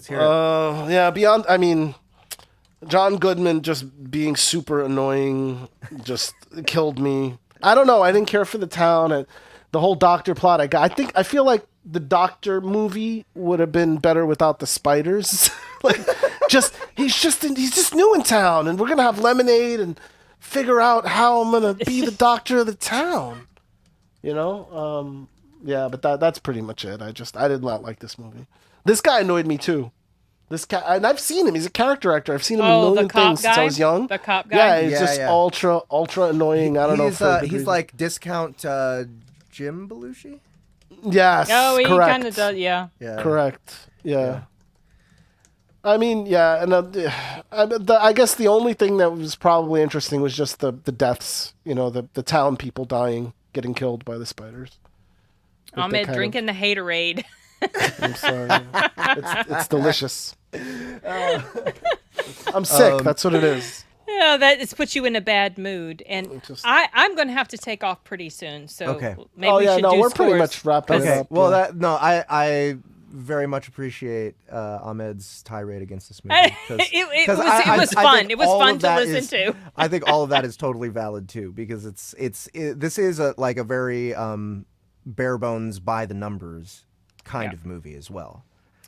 hear it. Yeah, beyond, I mean, John Goodman just being super annoying just killed me. I don't know. I didn't care for the town and the whole doctor plot. I feel like the doctor movie would have been better without the spiders. He's just new in town, and we're gonna have lemonade and figure out how I'm gonna be the doctor of the town. You know, yeah, but that's pretty much it. I did not like this movie. This guy annoyed me too. And I've seen him. He's a character actor. I've seen him in a million things since I was young. The cop guy? Yeah, he's just ultra annoying. I don't know. He's like discount Jim Belushi? Yes, oh, he correct. kind of does, yeah. Correct, yeah. I mean, yeah, and I guess the only thing that was probably interesting was just the deaths, you know, the town people dying, getting killed by the spiders. Ahmed drinking the haterade. I'm sorry. It's delicious. I'm sick. That's what it is. Yeah, it's put you in a bad mood, and I'm going to have to take off pretty soon. So maybe we should do we're scores. pretty much wrapping it up. Well, I very much appreciate Ahmed's tirade against this movie. It was fun. It was fun to listen to. I think all of that is totally valid too, because this is a very bare bones by the numbers kind of movie as well.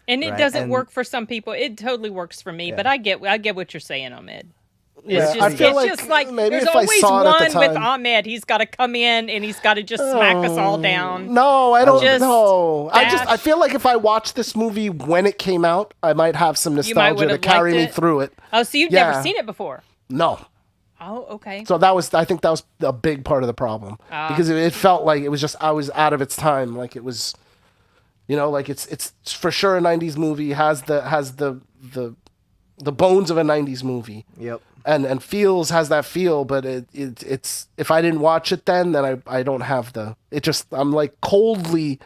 And it doesn't work for some people. It totally works for me, but I get what you're saying, Ahmed. It's just like maybe there's if I always saw it at the one with time. Ahmed. He's got to come in and he's got to just smack us all down. No, I don't know. I feel like if I watched this movie when it came out, I might have some nostalgia to carry me through it. Oh, so you've never seen it before? No. Oh, okay. So I think that was a big part of the problem because it felt like it was just I was out of its time. Like it was, you know, like it's for sure a '90s movie, has the bones of a '90s movie. Yep. And has that feel, but it's if I didn't watch it then I don't have I'm like coldly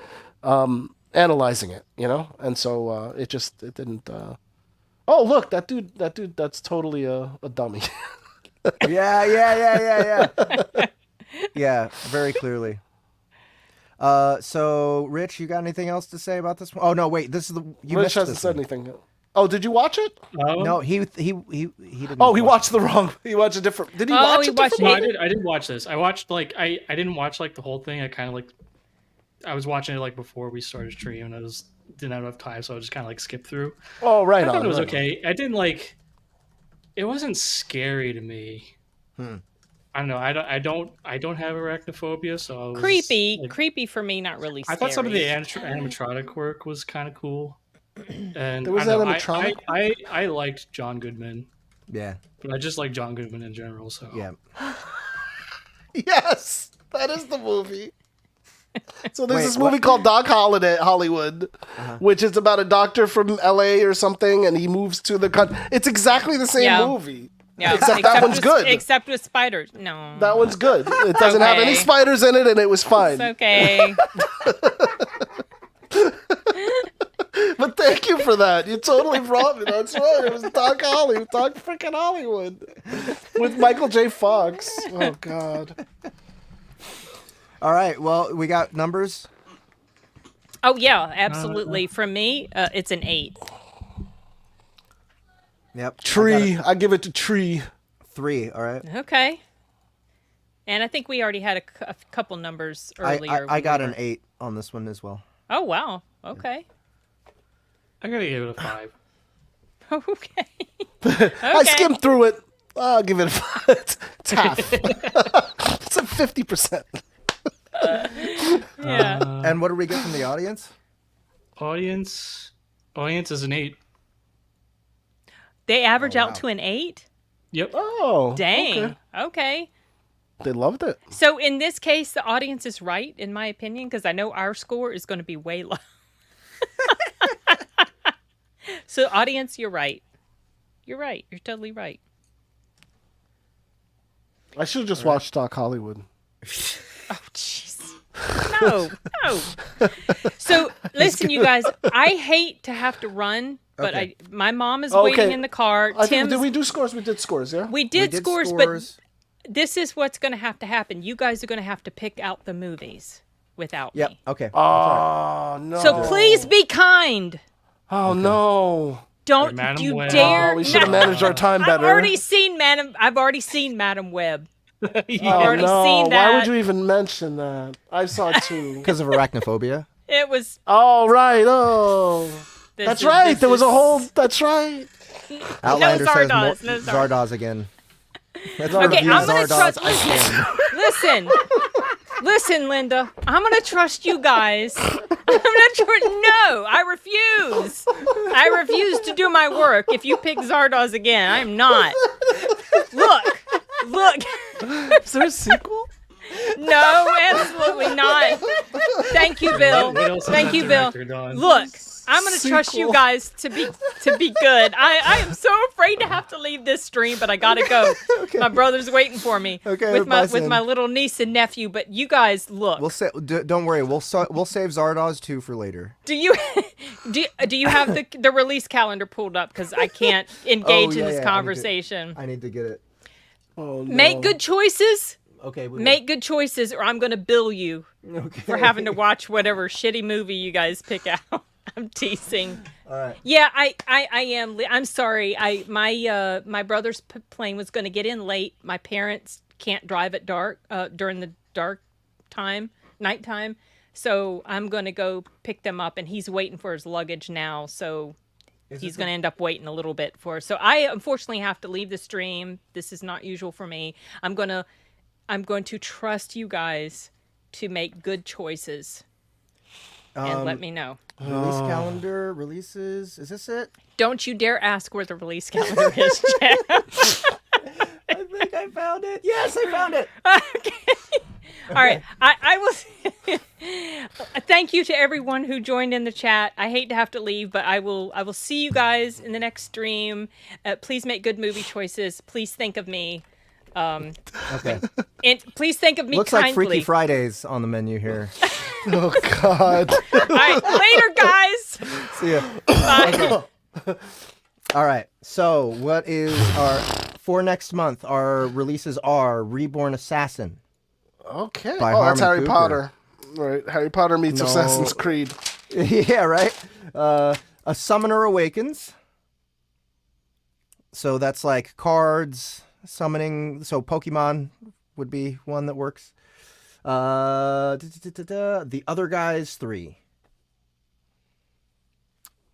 analyzing it, you know, and so it didn't. Oh look, that dude, that's totally a dummy. Yeah. Yeah, very clearly. So Rich, you got anything else to say about this one? Oh no, wait, this is Rich hasn't said anything. Oh, did you watch it? No, he didn't. Oh, he watched the wrong. He watched a different. Did he watch a different? No, I didn't watch this. I watched I didn't watch like the whole thing. I kind of I was watching it like before we started stream, and I didn't have enough time, so I just kind of like skipped through. Oh, right. I thought it was okay. I didn't like. It wasn't scary to me. I don't know. I don't have arachnophobia, so I was, creepy for me. Not really scary. I thought some of the animatronic work was kind of cool. And there was animatronic. I liked John Goodman. Yeah, but I just like John Goodman in general. So yeah. Yes, that is the movie. So there's this movie called Doc Hollywood, which is about a doctor from L.A. or something, and he moves to the country. It's exactly the same movie. Yeah. Except that one's good. Except with spiders. No. That one's good. It doesn't have any spiders in it, and it was fine. It's okay. But thank you for that. You totally brought me. That's right. It was Doc freaking Hollywood with Michael J. Fox. Oh God. All right. Well, we got numbers. Oh yeah, absolutely. From me, it's an 8. Yep. Tree. I give it to Tree. 3. All right. Okay. And I think we already had a couple numbers earlier. I got an 8 on this one as well. Oh wow. Okay. I gotta give it a 5. Okay. I skimmed through it. I'll give it a 5. It's half. It's a 50%. Yeah. And what do we get from the audience? Audience is an 8. They average out to an 8? Yep. Oh. Dang. Okay. They loved it. So in this case, the audience is right, in my opinion, because I know our score is going to be way low. So audience, you're right. You're right. You're totally right. I should have just watched Doc Hollywood. Oh, jeez. No. So listen, you guys, I hate to have to run, but my mom is waiting in the car. Did we do scores? We did scores, yeah? We did scores, but this is what's going to have to happen. You guys are going to have to pick out the movies without me. Okay. Oh, no. So please be kind. Oh, no. Don't you dare. Oh, we should have managed our time better. I've already seen Madam Web. Yeah. Oh, already no. seen that. Why would you even mention that? I saw it too. Because of arachnophobia? It was. Oh, right. Oh. That's right. There was a whole. That's right. Outlander no says Zardoz. No Zardoz. Zardoz again. That's Okay, I'm going to Zardoz trust. again. Listen, Linda. I'm going to trust you guys. No, I refuse. I refuse to do my work if you pick Zardoz again. I'm not. Look. Is there a sequel? No, absolutely not. Thank you, Bill. Thank you, Bill. Look, I'm going to trust you guys to be good. I am so afraid to have to leave this stream, but I got to go. Okay. My brother's waiting for me with my little niece and nephew. But you guys, look. Don't worry. We'll save Zardoz too for later. Do you have the release calendar pulled up? Because I can't engage in this conversation. I need to get it. Oh, no. Make good choices. Okay. Make good choices, or I'm going to bill you for having to watch whatever shitty movie you guys pick out. I'm teasing. All right. Yeah, I am. I'm sorry. My brother's plane was going to get in late. My parents can't drive at dark during the nighttime. So I'm going to go pick them up, and he's waiting for his luggage now. So he's going to end up waiting a little bit for us. So I unfortunately have to leave the stream. This is not usual for me. I'm going to trust you guys to make good choices. And let me know. Release calendar, releases. Is this it? Don't you dare ask where the release calendar is, Chad. I think I found it. Yes, I found it. Okay. All right. I will. Thank you to everyone who joined in the chat. I hate to have to leave, but I will see you guys in the next stream. Please make good movie choices. Please think of me. Okay. And please think of me Looks kindly. like Freaky Fridays on the menu here. Oh, God. All right. Later, guys. See ya. Bye. Okay. All right. So what is for next month? Our releases are Reborn Assassin. Okay. By That's Harmon Harry Cooper. Potter. Right. Harry Potter meets No. Assassin's Creed. Yeah, right. A Summoner Awakens. So that's like cards, summoning. So Pokemon would be one that works. The Other Guys 3.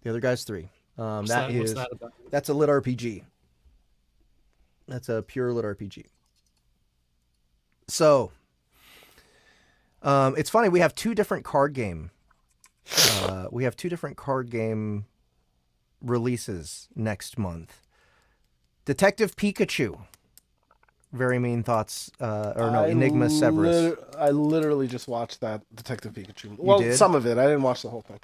The Other Guys 3. What's that about? That's a lit RPG. That's a pure lit RPG. So, it's funny. We have two different card game. Releases next month. Detective Pikachu Very Mean Thoughts, Enigma Severus. I literally just watched that Detective Pikachu. Well, did? some of it. I didn't watch the whole thing.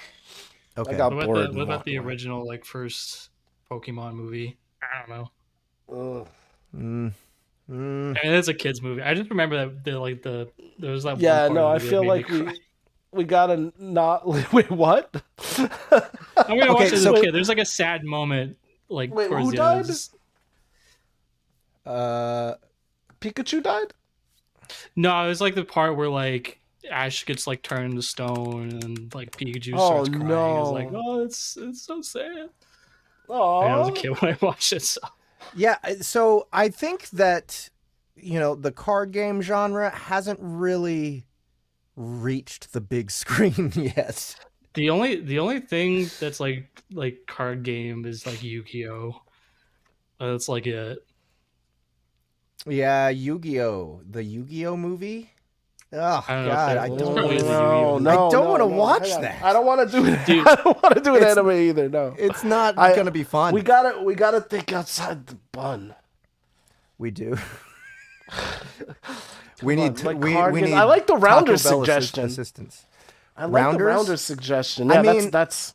Okay. I got What bored. about the original first Pokemon movie? I don't know. I mean, it's a kids movie. I just remember that there was that. Yeah, one part no, of I the movie feel that like made me cry. we gotta not. Wait, what? I mean, I watched it as a so- kid. There's a sad moment Wait, towards who the died? end. Pikachu died? No, it was the part where Ash gets turned into stone and Pikachu Oh, starts crying. no. It's it's so sad. Oh, I was a kid when I watched it. So. Yeah, so I think that, the card game genre hasn't really reached the big screen yet. The only thing that's like card game is Yu-Gi-Oh. That's it. Yeah, Yu-Gi-Oh! The Yu-Gi-Oh! Movie? Oh, I don't know God, if I it's don't probably the no, Yu-Gi-Oh! no, I don't no, wanna no, watch hang on. that. I don't want to do it. Dude, I don't want to do an it's- anime either. No, It's not I- going to be fun. we gotta think outside the bun. We do. we need to. Like We card game- need. I like the rounder Taco Bell suggestion. Assistance. I like Rounders? the rounder suggestion. I Yeah, mean- that's.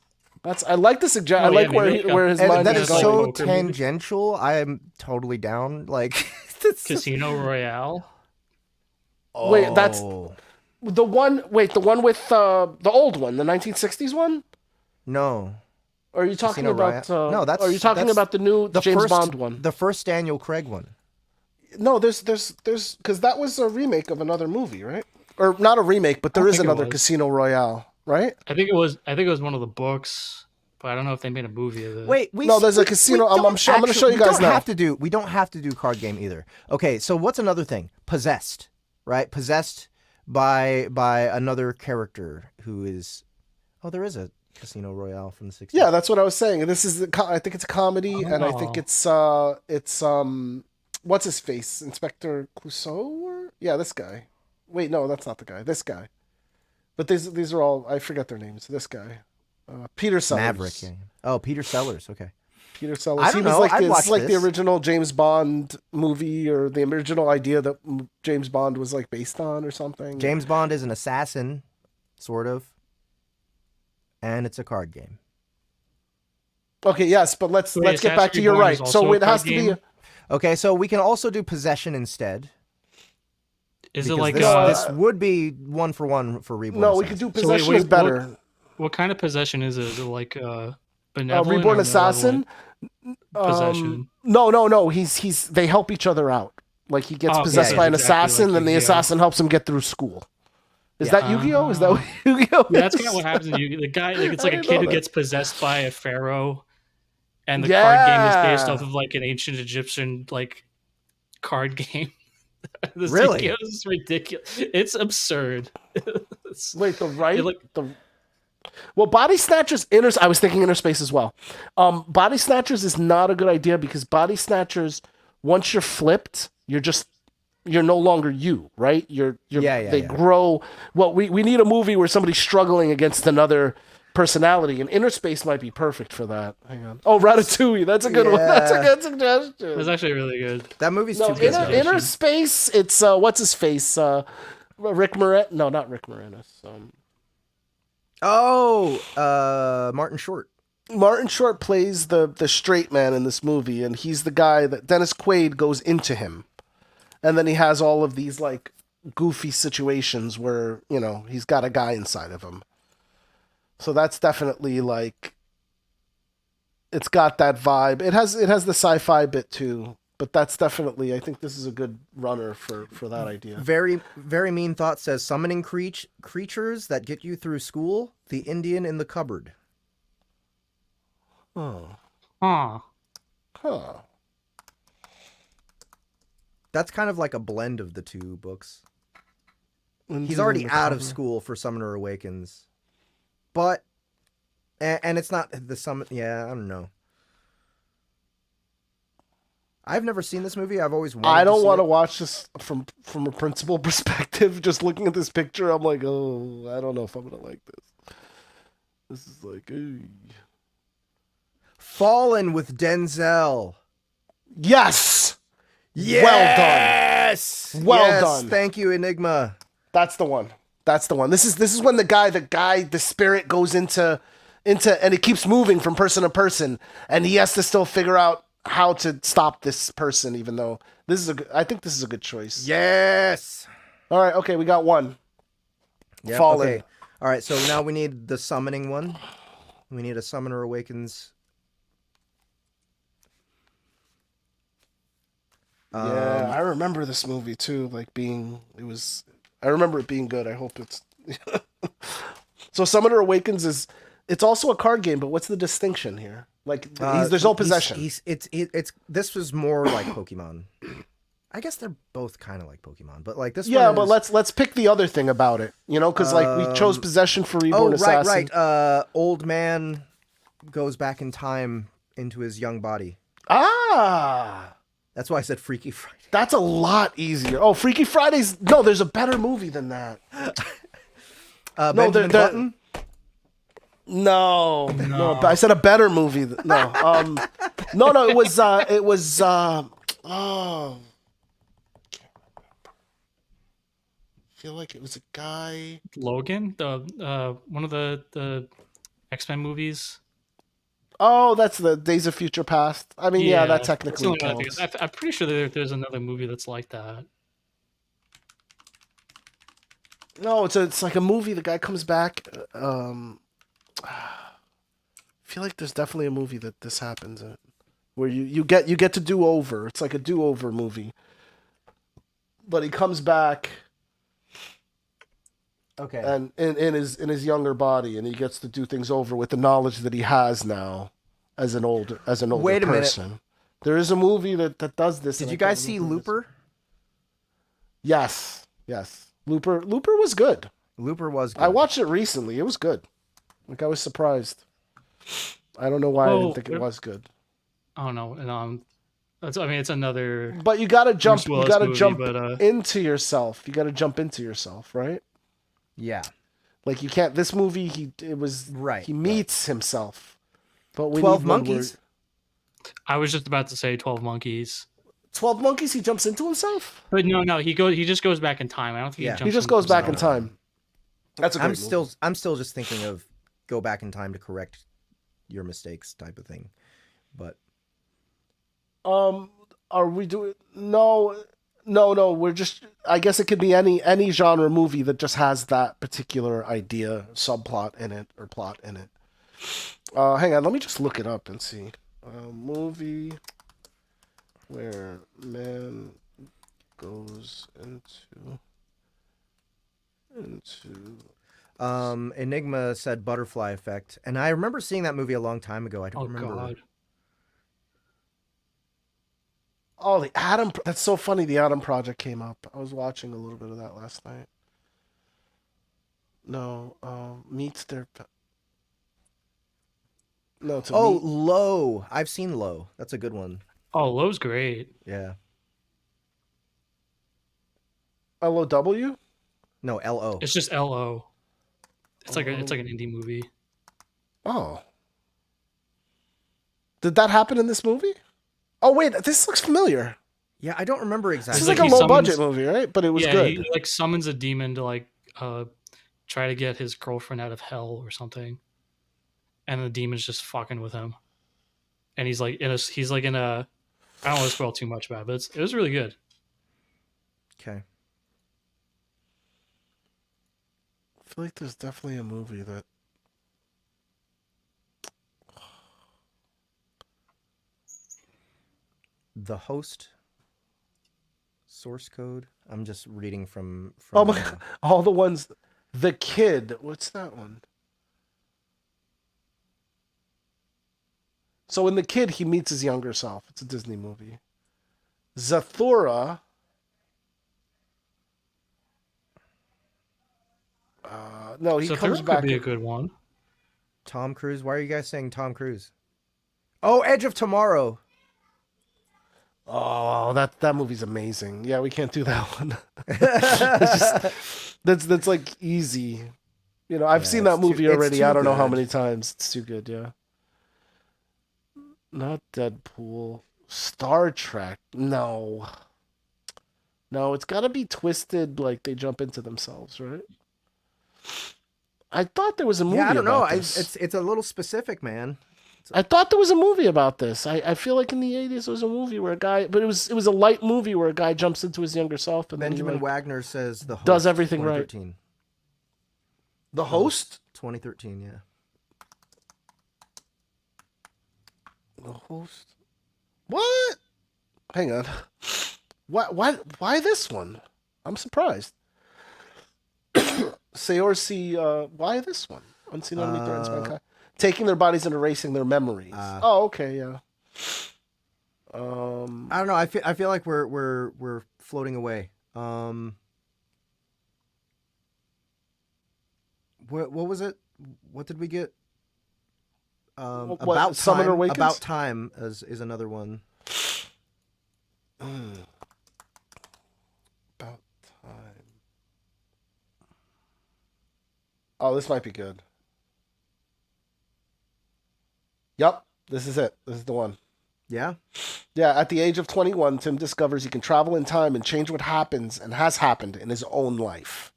I like the suggestion. I Oh, like yeah, maybe where his And mind that is is going. so Poker movie. tangential. I am totally down. It's- Casino Royale. Wait, that's- Oh. The one with the old one, the 1960s one. No. Or are you talking Casino about? Royale. No, that's- Are you talking that's about the new The James first, Bond one? The first Daniel Craig one. No, there's because that was a remake of another movie, right? Or not a remake, but there is think it another was. Casino Royale, right? I think it was one of the books, but I don't know if they made a movie of it. Wait, No, there's a casino- I'm don't gonna show you guys now. We don't have to do card game either. Okay, so what's another thing? Possessed, right? Possessed by another character who is. Oh, there is a Casino Royale from the 60s. Yeah, that's what I was saying. This is I think it's a comedy, and I think Oh. it's what's his face, Inspector Clouseau? Yeah, this guy. Wait, no, that's not the guy. This guy. But these are all, I forget their names. This guy, Peter Sellers. Maverick. Yeah. Oh, Peter Sellers. Okay. Peter Sellers. I don't know, I'd This watch is like the this. original James Bond movie, or the original idea that James Bond was based on, or something. James Bond is an assassin, sort of, and it's a card game. Okay, yes, but let's get back to Assassin's you're Creed right. is also So a it has card to be. game? Okay, so we can also do Possession instead. Is it because this would be one for Reborn. No, we Assassin. could do So wait, Possession is better. what kind of possession is it? Is it benevolent Reborn or Assassin. possession? No. He's they help each other out. Like he gets Oh, possessed yeah, by an exactly assassin, like and the Yu-Gi-Oh. assassin helps him get through school. Is Yeah. that Yu-Gi-Oh? Is that what Yu-Gi-Oh? Yeah, that's is? kind of what happens in Yu-Gi-Oh. The guy, it's I like a didn't kid know who that. gets possessed by a pharaoh, and the card game is based off of an ancient Egyptian card game. This Really? Yu-Gi-Oh is ridiculous. It's absurd. Wait, It well, Body Snatchers I was thinking Interspace as well. Body Snatchers is not a good idea because Body Snatchers, once you're flipped, you're no longer you, right? They grow. Well, we need a movie where somebody's struggling against another personality, and Interspace might be perfect for that. Hang on. Oh, Ratatouille. That's a good one. That's a Yeah. good suggestion. That's actually really good. That movie's No, too good. Interspace. It's what's his face? Rick Moranis. No, not Rick Moranis. Martin Short. Martin Short plays the straight man in this movie, and he's the guy that Dennis Quaid goes into him, and then he has all of these goofy situations where he's got a guy inside of him. So that's definitely it's got that vibe. It has the sci-fi bit too, but that's definitely, I think this is a good runner for that idea. Very, very mean thought says summoning creatures that get you through school. The Indian in the cupboard. Oh, Huh. huh. That's kind of like a blend of the two books. He's Indian already in the out of cupboard. school for Summoner Awakens, but and it's not the summon. Yeah, I don't know. I've never seen this movie. I've always wanted I don't want to to watch this from a principal perspective. Just looking at this picture, I'm like, oh, I don't know if I'm gonna like this. This is ooh. Fallen with Denzel. Yes, Yes! Well done. Thank you, Enigma. That's the one. This is when the spirit goes into, and it keeps moving from person to person, and he has to still figure out how to stop this person, even though I think this is a good choice. Yes. All right. Okay, we got one. Yep, Fallen. Okay. All right. So now we need the summoning one. We need a Summoner Awakens. Yeah, I remember this movie too. I remember it being good. I hope it's. So Summoner Awakens it's also a card game, but what's the distinction here? Like, there's no possession. This was more like Pokemon. I guess they're both kind of like Pokemon, but like this. Yeah, one but let's pick the other thing about it. Because we chose possession for Reborn Assassin. Right. Old man goes back in time into his young body. Ah. That's why I said Freaky Friday. That's a lot easier. Oh, Freaky Friday's... No, there's a better movie than that. Benjamin Button? No. I said a better movie. No. No, it was... oh... I feel like it was a guy... Logan? One of the X-Men movies? Oh, that's the Days of Future Past. I mean, yeah that technically counts. I'm pretty sure there's another movie that's like that. No, it's like a movie. The guy comes back. I feel like there's definitely a movie that this happens in, where you get to do over. It's like a do over movie. But he comes back. Okay. And in his younger body, and he gets to do things over with the knowledge that he has now as an older Wait a person. minute. There is a movie that does this. Did you guys see Looper? Yes. Looper was good. Looper was good. I watched it recently. It was good. Like, I was surprised. I don't know why I didn't think it was good. Oh no, and it's another. But you gotta jump. You gotta movie, jump but, into yourself. You gotta jump into yourself, right? Yeah. Like, you can't. This movie, he meets himself. But we 12 need Monkeys. I was just about to say 12 Monkeys. 12 Monkeys. He jumps into himself. But no, he just goes back in time. I don't think he jumps. He just goes back in time. That's a great movie. I'm still just thinking of go back in time to correct your mistakes type of thing, but. Are we doing no? We're just. I guess it could be any genre movie that just has that particular idea, subplot in it, or plot in it. Hang on, let me just look it up and see. Movie where man goes into. Enigma said Butterfly Effect, and I remember seeing that movie a long time ago. I don't remember. God. Oh, the Adam. That's so funny. The Adam Project came up. I was watching a little bit of that last night. No, meets their. No, it's Low. I've seen Low. That's a good one. Oh, Low's great. Yeah. LOW? No, LO. It's just LO. It's like an indie movie. Oh. Did that happen in this movie? Oh wait, this looks familiar. Yeah, I don't remember exactly. This is like a low budget movie, right? But it was good. He like summons a demon to try to get his girlfriend out of hell or something, and the demon's just fucking with him. And he's like in a. I don't want to spoil too much about it, but it was really good. Okay. I feel like there's definitely a movie that. The Host. Source code. I'm just reading from oh my God. All the ones. The Kid. What's that one? So in The Kid, he meets his younger self. It's a Disney movie. Zathura. No, he comes back. Could be a good one. Tom Cruise. Why are you guys saying Tom Cruise? Oh, Edge of Tomorrow. Oh, that movie's amazing. Yeah, we can't do that one. That's like easy. You know, I've seen that movie already. I don't know how many times. It's too good. Yeah. Not Deadpool. Star Trek. No. No, it's got to be twisted like they jump into themselves, right? I thought there was a movie Yeah, I don't know. about this. It's a little specific, man. I thought there was a movie about this. I feel like in the 80s there was a movie where a guy, but it was a light movie where a guy jumps into his younger self and Benjamin then Wagner says the host, does everything right. 2013. The Host? 2013, yeah. The Host? What? Hang on. Why this one? I'm surprised. Seorsi, why this one? Unseen enemy threatens mankind. Taking their bodies and erasing their memories. Oh, okay, yeah. I don't know. I feel like we're floating away. What was it? What did we get? About Summoner Time. Awakens? About Time is another one. About Time. Oh, this might be good. Yep, this is it. This is the one. Yeah? Yeah, at the age of 21, Tim discovers he can travel in time and change what happens and has happened in his own life.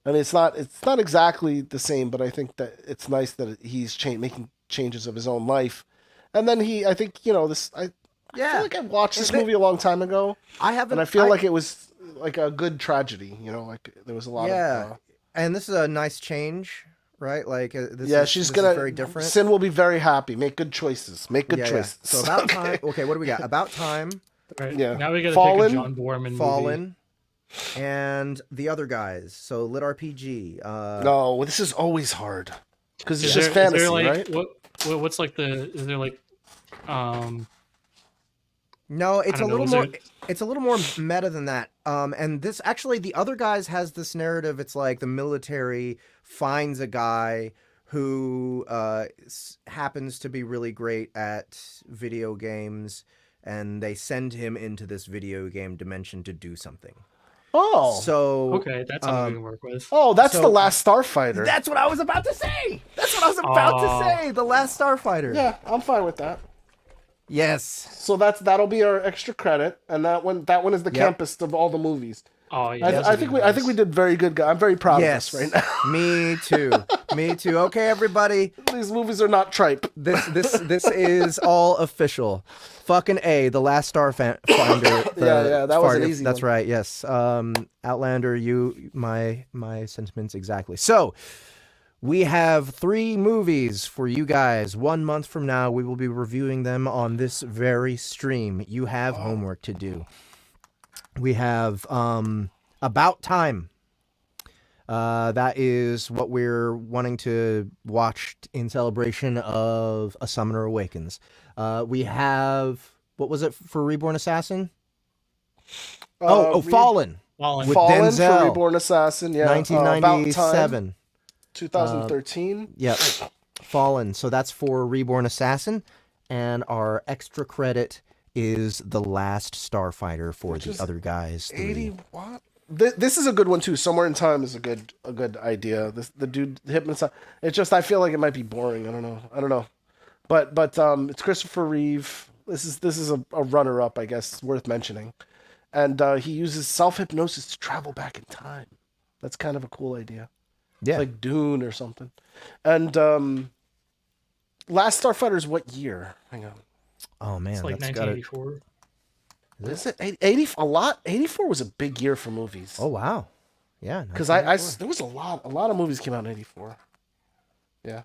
I mean, it's not exactly the same, but I think that it's nice that he's making changes of his own life. And then I think, I feel like I watched this movie a long time ago. I haven't. And I feel like it was like a good tragedy, like there was a lot of... and this is a nice change, right? Like, she's going to... very different. Sin will be very happy. Make good choices. Make good choices. So About Time... Okay, what do we got? About Time. Right. Yeah. Now we got to Fallen, pick a John Borman Fallen. movie. And the other guys. So LitRPG. No, this is always hard. Because it's Is just there, fantasy, is there like, right? What's like is there like... No, it's I a don't know, little is more. there- It's a little more meta than that. And this actually, the other guys has this narrative. It's like the military finds a guy who happens to be really great at video games, and they send him into this video game dimension to do something. Oh. So Okay, that's something we can work with. Oh, that's So- The Last Starfighter. that's what I was about to say. That's what I was about to say. The Last Starfighter. Yeah, I'm fine with that. Yes. So that'll be our extra credit, and that one is the Yep. campest of all the movies. Oh yeah, I think we did very good. I'm very proud Yes. of this right now. Me too. Me too. Okay, everybody. These movies are not tripe. This is all official. Fucking A, The Last Starfinder. Yeah, that was an easy That's one. right. Yes. Outlander, my sentiments exactly. So, we have 3 movies for you guys. 1 month from now, we will be reviewing them on this very stream. You have homework to do. We have About Time. That is what we're wanting to watch in celebration of A Summoner Awakens. We have, what was it for Reborn Assassin? Fallen. Fallen. With Fallen Denzel. for Reborn Assassin. Yeah, About Time, 1997. 2013. Yep. Fallen. So that's for Reborn Assassin. And our extra credit is The Last Starfighter for Which the is other guys. 80 what? This is a good one too. Somewhere in Time is a good idea. The dude hypnotized. It's just I feel like it might be boring. I don't know. But it's Christopher Reeve. This is a runner up, I guess. It's worth mentioning. And he uses self-hypnosis to travel back in time. That's kind of a cool idea. Yeah. It's like Dune or something. And Last Starfighter is what year? Hang on. Oh man, It's like that's got it. 1984. Is it 80? A lot. 84 was a big year for movies. Oh wow. Yeah. Because there was a lot of movies came out in 84. Yeah.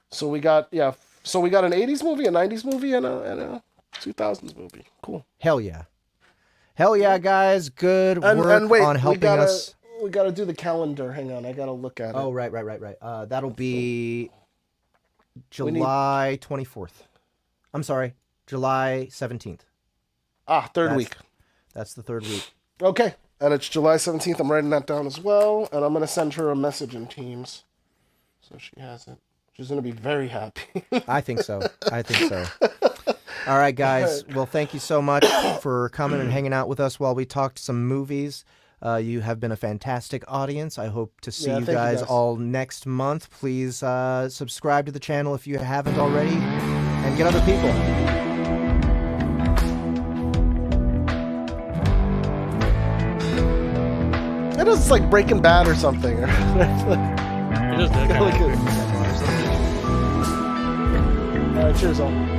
So we got an 80s movie, a 90s movie, and a 2000s movie. Cool. Hell yeah. Hell yeah, guys. Good work And wait, on helping us. We gotta do the calendar. Hang on, I gotta look at it. Oh, right. That'll be July 24th. I'm sorry, July 17th. Third week. That's the 3rd week. Okay, and it's July 17th. I'm writing that down as well, and I'm gonna send her a message in Teams, so she has it. She's gonna be very happy. I think so. All right, guys. Well, thank you so much for coming and hanging out with us while we talked some movies. You have been a fantastic audience. I hope to see you guys all next month. Please subscribe to the channel if you haven't already, and get other people. knows? It's like Breaking Bad or something. It is that kind of All right, cheers all.